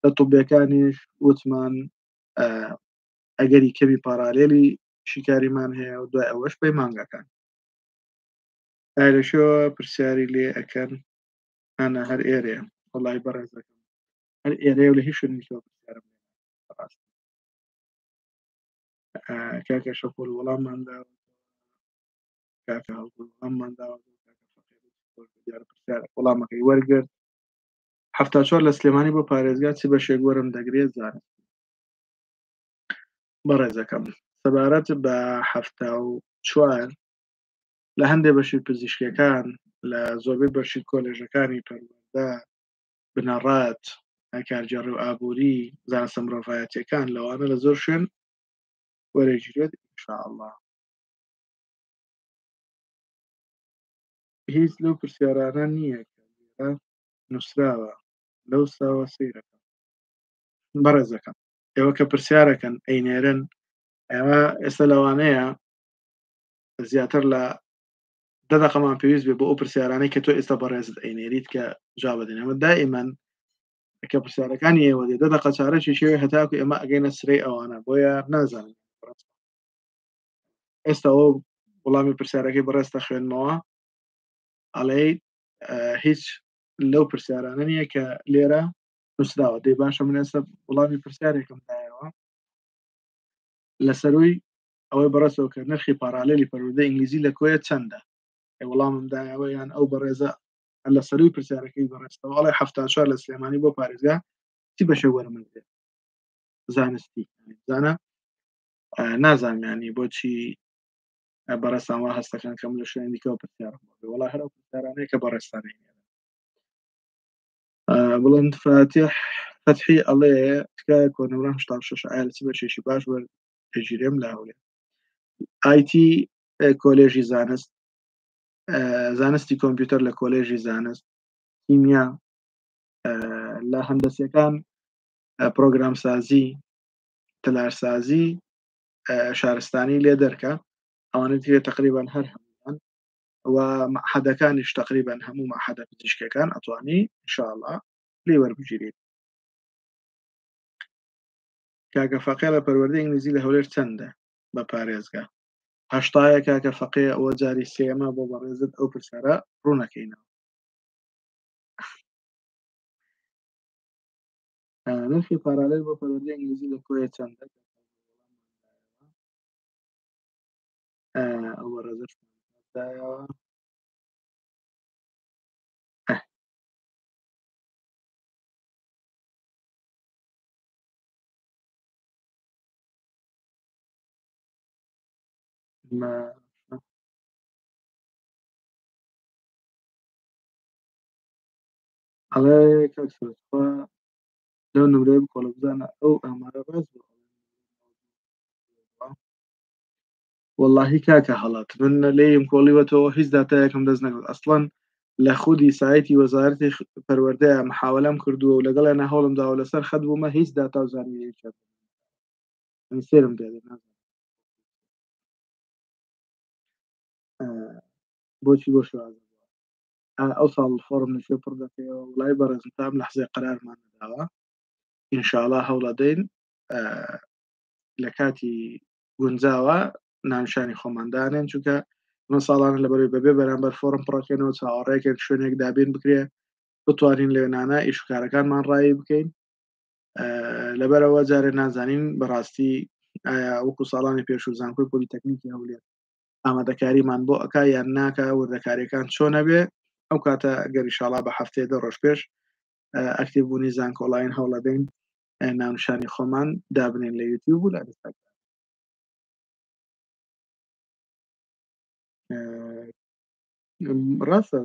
لە طبیەکانیش وتمان ئەگەری کەمی پارالێلی شیکاریمان هەیە و دوای ئەوەش پەی مانگەکان لەشەوە پرسیاری لێ ئەەکەن ئەنا هەر ئێرەیە وەڵای بەڕێزەکەم هەر ئێرەیە و لە هیچ شوێنێکەوە پرسیارم ڕاست کاکە شەپۆل وەڵاممان داوە کاکە هەڵگوڵ وەڵاممان داوە وەڵامەکەی وەرگرت 74 لە سلێمانی بۆ پارێزگا چی بەشێک وەرم دەگرێت زانست بەڕێزەکەم سەبارەت بە 74 لە هەندێک بەشی پزیشکیەکان لە زۆربەی بەشی کۆلێژەکانی پەروەردە بنەڕەت کارگێڕی و ئابووری زانستە مرۆڤایەتیەکان لەوانە لە زۆر شوێن وەرەگیرێت ئینشاءڵڵا هیچ لەو پرسیارانە نییە کە نووسراوە لەو ساوە سەیرەکە بەڕێزەکەم ئێوە کە پرسیارەکەن ئەینێرن ئێوە ئێستا لەوانەیە زیاتر لە 10 دقەمان پێویست بێ بۆ ئەو پرسیارانەی کە تۆ ئێستا بەڕێزت ئەینێریت کە جواب بدەین ئەمە دائیمەن کە پرسیارەکانی ئێوە دێ 10 دقە چارەکی شێوێ هەتاکو ئێمە ئەگەینە سرەی ئەوانە بۆیە نازانم ئێستا ئەوە وەڵامی پرسیارەکەی بەڕێستە خوێنمەوە ئەڵێیت هیچ لەو پرسیارانە نییە کە لێرە نووسراوە دەی باشە من ئێستا وەڵامی پرسیارێکم دایەوە لە سەروی ئەوەی بەڕێستەوە کە نرخی پارالێلی پەروەردەی ئینگلیزی لە کۆیە چەندە وەڵامم دایەوە یان ئەو بەڕێزە لە سەروی پرسیارەکەی بەڕێستەوە ئەڵێ 74 لە سلێمانی بۆ پارێزگا چی بەشە وەرمەگرێت زانستی زانە نازانانی بۆچی بەڕێستان وا هەستەکان کەم لە شوێن دیکەوە پرسیارم وڵا هەر ئەو پرسیارانەیە کە بەڕێستانەی بڵند فاتح فتحی ئەڵێ تکایە کۆنەوەران 86 ئایا لە چ بەشێکی باش وەرپێگیرێم لە هەولێر ئایتی کۆلێژی زانست زانستی کۆمپیوتەر لە کۆلێژی زانست کیمیا لە هەندەسیەکان پرۆگرام سازی تلارسازی شارستانی لێ دەرکە ئەوانە دیێ تقریبان هەر هەمووان و مەحەدەکانیش تقریبان هەموو مەحەدە پزیشکەکان ئەتوانی انشاءالله لێ وەربگیرێت کاکە فەقێ لە پەروەردەی ئینگلیزی لە هەولێر چەندە بە پارێزگا هەشتایە کاکە فەقێ ئەوە جاری سێمە بۆ بەڕێزت ئەو پرسیارە ڕوونەکەینەوە نرخی پارالێل بۆ پەروەردەی ئینگلیزی لە کۆیە چەندە ئەو بەڕێزەش دایەوە ئەڵێ کەسخوا لەو نمرەی بکۆڵە بزانە ئەو ئامارە ڕاست بوو واللهی کاکە هەڵات من لێم کۆڵیوەتەوە هیچ داتایەکم دەست نەکرد ئەسڵەن لە خودی سایتی وەزارەتی پەروەردەیە محاولەم کردووە و لەگەڵ نە هەوڵم داوە لەسەر خەت بوومە هیچ داتا و زانینی سێرم پێ بۆچی بۆ شواز ئەو ساڵ فۆرم نشێ پڕ دەکەەوە وڵای بەڕێزم تام لە حزێ قەرارمان نەداوە ئینشاءالله هەوڵەدەین لە کاتی گونجاوە ناوشانی خۆماندانێن چونکە من ساڵانە لە بەروی بەبێ بەرامبەر فۆرم پڕەکەنەوە چاوەڕێکێک شوێنێک دابین بکرێ بتوانین لێنانە ئیشکارەکانمان ڕایی بکەین لەبەرەوە جارێ نازانین بەڕاستی ئایا وەکو ساڵانی پێش و زانکۆی پۆلیتەکنیکی هەولێر ئامادەکاریمان بۆ ئەکا یان ناکە وردەکاریەکان چۆنە بێ ئەو کاتە گەریشاڵا بە هەفتەیە دە ڕۆژ پێش ئەکتیبوونی زانکۆڵین هەوڵەدەین ناونشانی خۆمان دابنێن لە یوتیوب و لە ڕاستە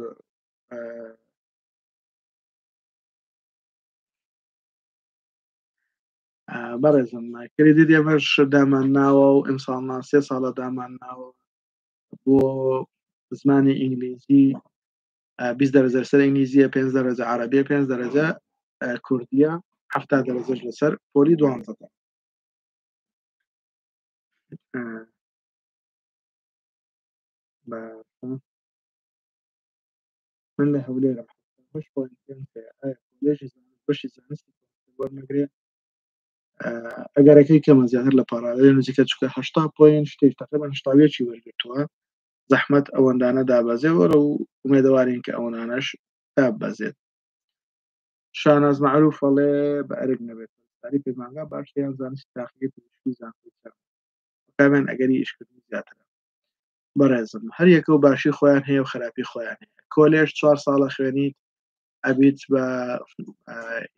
بەڕێزم کردی دێمەش دامان ناوە و ئەمساڵنا 3 ساڵە دامان ناوە بۆ زمانی ئینگلیزی 20 دەرەجە سەر ئینگلیزیە 5 دەرەجە عەرەبیە 5 دەرەجە کوردیە 70 دەرەجەش لەسەر پۆلی 12 من لە هەولێرم بەشی زانستی وەرمەگرێ ئەگەرەکەی کەمە زیاتر لە پارالێ نزیکە چکە 80 پوین شتێک تقریبا 80 وەرگرتووە زەحمەت ئەوەندانە دابەزێ وەرە و ئومێدەوارین کە ئەوانانەش دابەزێت شاناز معروف ئەڵێ بە ئەرک نەبێت تاری پێمانگا باشیان زانستی تاقیی پزیشکی زانکۆی کامێن ئەگەری ئیشکردنی زیاترە بەڕێزم هەر یەکە و باشی خۆیان هەیە و خراپی خۆیان هەیە کۆلێژ 4 ساڵە خوێنیت ئەبیت بە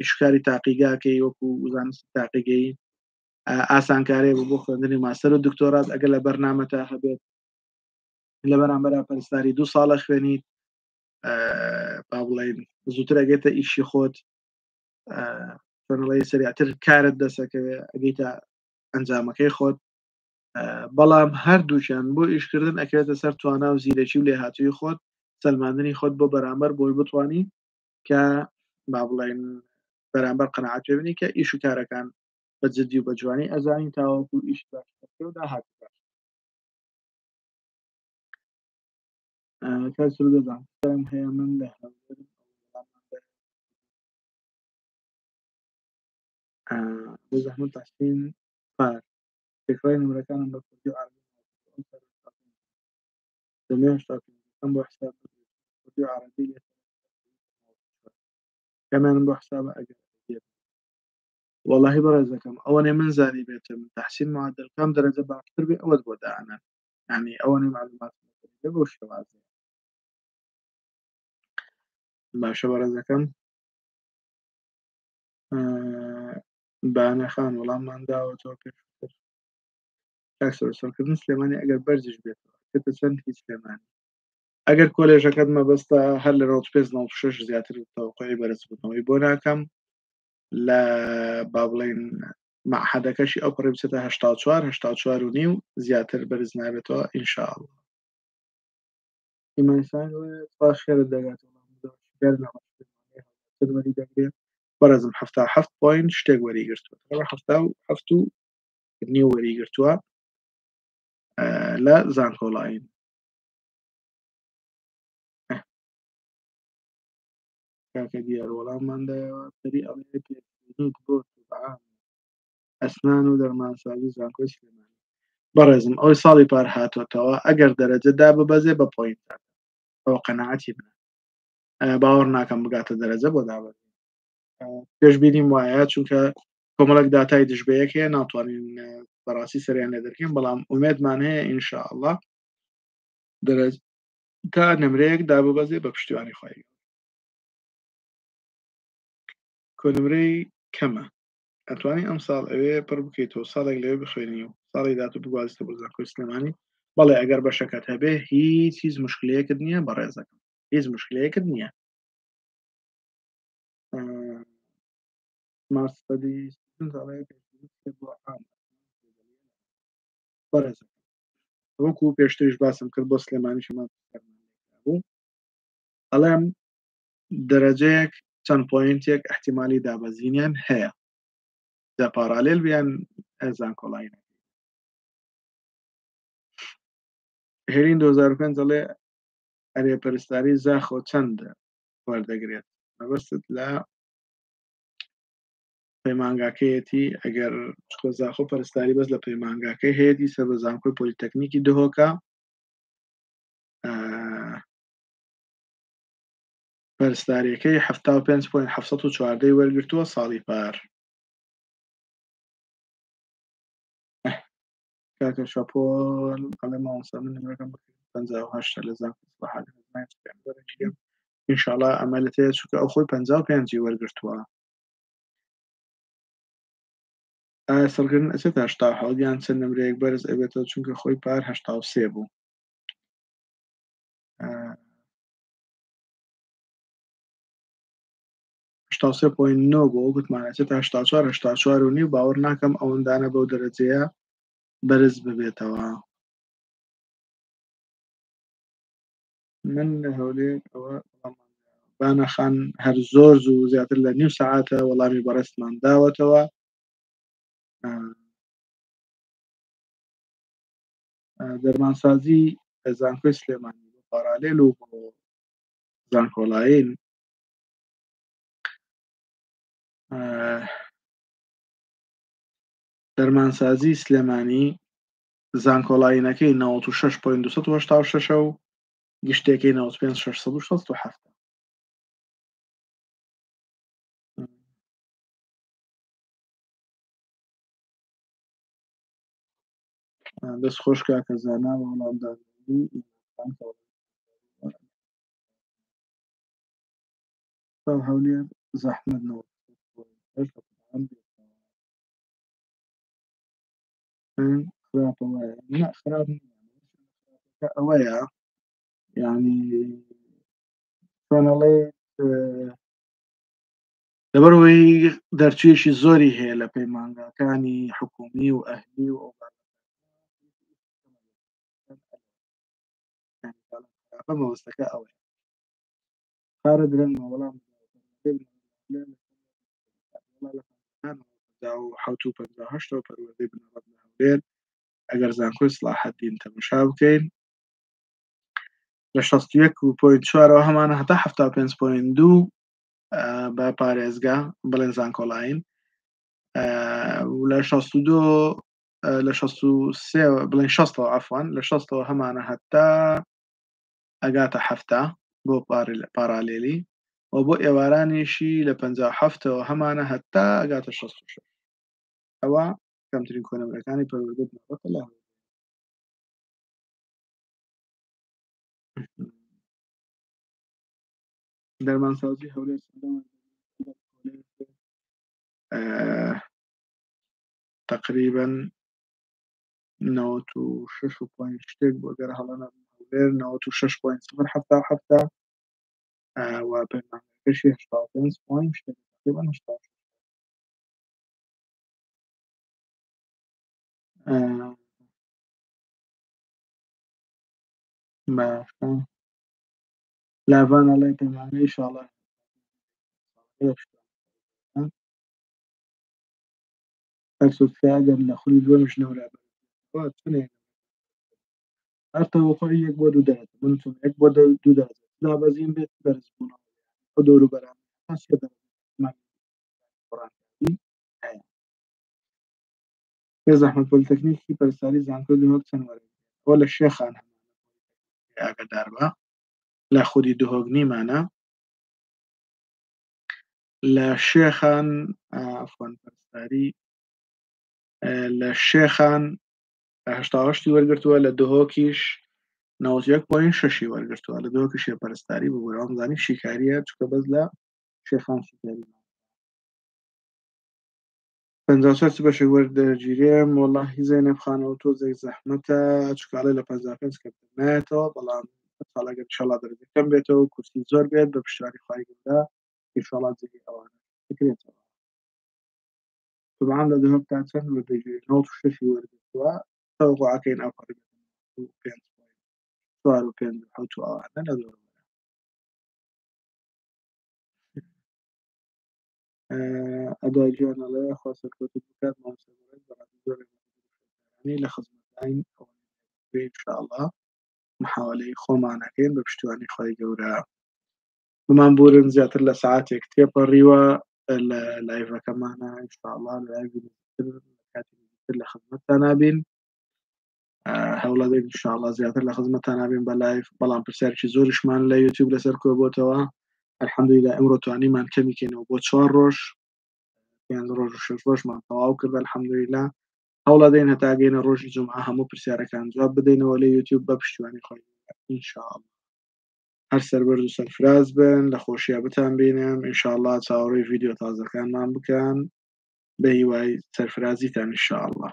ئیشکاری تاقیگاکەی وەکو زانستی تاقیگەی ئاسانکارێ بۆ خوێندنی ماستەر و دکتۆرات ئەگەر لە بەرنامەتە هەبێت لە بەرامبەر پەرستاری 2 ساڵە خوێنیت با بڵێن زووتر ئەگێتە ئیشی خۆت فەنڵی سریعتر کارت دەسەکەوێ ئەگەیتە ئەنجامەکەی خۆت بەڵام هەردووچیان بۆ ئیشکردن ئەکرێتە سەر توانە و زیرەکی و لێهاتووی خۆت سەلماندنی خۆت بۆ بەرامبەر بۆی بتوانی کە با بڵێن بەرامبەر قەنەعەت پێ بنی کە ئیش و کارەکان بە جددی و بە جوانی ئەزانین تاوەکو ئیش و داهات کەسر دەدان هەیە من لە بۆ زەحمەت تەحسین پار تێکڕای نمرەکانم بە کوردی و عەربی دەمێ 85 بۆ حساب کوردی و عەربی کامیانم بۆ حسابە ئەگەر دێت وەڵاهی بەڕێزەکەم ئەوەنێ من زانی بێتم تەحسین معدل کام دەرەجە باشتر بێ ئەوەت بۆ داهەنان یعنی ئەوەنێ معلومات بۆ شێوازێ باشە بەڕێزەکەم بانەخان وەڵاممان داوەتەوە پێشتر سەرکردن سلێمانی ئەگەر بەرزش بێتەوە کێتە چەند هیچ سلێمانی ئەگەر کۆلێژەکەت مەبەستە هەر لە 95 زیاتر تەوقعی بەرزبوونەوەی بۆ ناکەم لە با بڵێن مەعهەدەکەشی ئەو پڕی بچێتە 84 و نیو زیاتر بەرز نابێتەوە ئینشاءالله ئیمانسان خێرت دەگاتەوەی دەگرێت بەڕێزم 77 پوینت شتێک وەریگرتووە 77 و نیو وەریگرتووە لە زانکۆڵاین کاکە دیار وەڵامماندایەوە سەری ئەڵێ پێنیت بۆ ئەسنان و دەرمانسازی زانکۆی سلێمانی بەڕێزم ئەوەی ساڵی پار هاتوۆتەوە ئەگەر دەرەجەدا ببەزێ بە پوینت ئەوە قەنەعەتی منە باوەڕ ناکەم بگاتە دەرەجە بۆ دابەت پێشبینیم وایە چونکە کۆمەڵک داتای دژبەیەک هەیە ناتوانین بەڕاستی سەریان لێ دەکەین بەڵام ئومێدمان هەیە ئینشاءالله دەرەجە تا نمرەیەک داببەزێ بە پشتیوانی خۆی کۆنمرەی کەمە ئەتوانی ئەم ساڵ ئەوێ پڕ بکەیتەوە ساڵێک لەوێ بخوێنی و ساڵی دااتو بگوازتە بۆ زانکۆی سلێمانی بەڵێ ئەگەر بەشەکەت هەبێ هیچ مشکلەیەکت نییە بە ڕێزەکەم هیچ مشکلەیەکت نییە ماسپەدی بەڕێزەکەم وەکو پێشتریش باسم کرد بۆ سلێمانی شەمان بوو ئەڵێم دەرەجەیەک چەند پوینتێک احتیمالی دابەزینیان هەیە دا پارالێل بیان ئەزان کۆڵاینە هێرین 2005 دەڵێ ئەرێ پەرستاری زاخۆ چەند وەردەگرێت مەبەستت لە پەیمانگاکەیەتی ئەگەر زاخۆ پەرستاری بەس لە پەیمانگاکەی هەیەی سەر بە زانکۆی پۆلیتەکنیکی دهۆکە پەرستاریەکەی 75.714 وەرگرتووە ساڵی پار کاکە شەپۆل ئەڵێ ماوەستا من نمرەکەم 58 لە زانکۆ ئینشاءالله ئەمەلت هەیە چونکە ئەو خۆی 55 وەرگرتووە سەرکردن ئەچێت 87 یان چەند نمرەیەک بەرز ئەبێتەوە چونکە خۆی پار 83 بوو 83.9 بۆ گوتمانەچێت 84 و نیو باوەڕ ناکەم ئەوەندانە بەو دەرەجەیە بەرز ببێتەوە من لە هەولێر ئەوە بانەخان هەر زۆر و زیاتر لە نیو سەعاتە وەڵامی بەڕێستمان داوەتەوە دەرمانسازی زانکۆی سلێمانی بۆ پارالێل و بۆ زانکۆڵاین دەرمانسازی سلێمانی زانکۆڵاینەکەی 96.286 و گشتێکی 95.667 دەست خۆش کاکە زانا بە وەڵامدانی هەولێر زەحمەت خراپ ئەوەیە یعنی چۆنەڵێ لەبەرەوەی دەرچوێشی زۆری هەیە لە پەیمانگاکانی حکومی و ئەهلی و مەوەستەکە ئەوەیە کارە درەنگە وەڵام 1950 پەروەردەی بنەڕەت لە هەولێر ئەگەر زانکۆی سڵاحەدین تەمەشا بکەین لە 61.4 هەمانە هەتا 75.2 بە پارێزگا بڵێن زانکۆڵاین و لە 62 لە 63 بڵێن 60 عفوان لە 60 هەمانە هەتا ئەگاتە هەفتە بۆ پارالێلی و بۆ ئێوارانێشی لە 57 هەمانە هەتا ئەگاتە 66 ئەوە کەمترین کۆنەبەرەکانی پەروەردە بنەڕەتە لە دەرمانسازی هەولێر تقریبا 96 پوینت شتێک بۆ گەر هەڵەنە هەولێر 96.077 و بەرنامەکەشی 85 پوینت شتێک تقریبا 80 باشە لاڤان ئەڵێ پەیمانگەی ئینشاڵڵا هەرسوودکە لە خولی دووەمش نەورا هەر تەوەقعی 1 بۆ 2 دەرەجە من چون 1 بۆ 2 دەرەجە دابەزیم بێت بەرز بوونەوە ئەو دەوروبەرانە سێ دەرەجە هەیە پێ زەحمەت پۆلیتەکنیکی پەرستاری زانکۆی هەڵ چەند وەرە ئەوە لە شێخان ئاگادار بە لە خودی دهۆک نیمانە لە شێخان عفوان پەرستاری لە شێخان 88 وەرگرتووە لە دهۆکیش 91.6 وەرگرتووە لە دهۆکیش پەرستاری ببووە ئەمزانی شیکاریە چکە بەس لە شێخان شیکاری 54 بەشێک وەردەگیرێم وەڵڵاهی زەینەب خانەوە تۆزێک زەحمەتە چکاڵێ لە 55 کەمتر نایەتەوە بەڵام ساڵەگە ئینشاڵڵا دەرەجە کەم بێتەوە و کورسی زۆر بێت بە پشتیوانی خوای گەورە ئینشاڵڵا جێگەی ئەوانە بکرێتەوە طبعاً لە دهۆکتا چەند وەردەگیرێت 96 وەرگرتووە تەوەقعەکەین ئەو پەڕی 4 و 5 حوت و ئەوانە لە دەوروبەرە ئەداگیان ئەڵێ خوا سەرکەوتوو بکات مامۆستای بەڕاستی زۆر لە خزمەتداین ئینشاءالله محاولەی خۆمانەکەین بە پشتیوانی خوای گەورە بمان بورن زیاتر لە سەعاتێک تێپەڕیوە لە لایڤەکەمانە ئینشاءالله لە لایڤی کاتی لە خزمەتتان نابین هەوڵەدەین ئینشاءالله زیاتر لە خزمەتتان نابین بە لایڤ بەڵام پرسیارێکی زۆریشمان لە یوتیوب لەسەر کۆبۆتەوە الحەمدولیلا ئەمڕۆ توانیمان کەمیکەینەوە بۆ 4 ڕۆژ 5 ڕۆژ و 6 ڕۆژمان تەواو کرد الحەمدولیلا هەوڵەدەین هەتا گەینە ڕۆژی جومعە هەموو پرسیارەکان جواب بدەینەوە لە یوتیوب بە پشتیوانی خوای ئینشاءالله هەر سەربەرز و سەرفراز بن لە خۆشییا بتان بینم ئینشاءالله چاوەڕێی ڤیدیۆ تازەکانمان بکەن بە هیوای سەرفرازیتان ئینشاءالله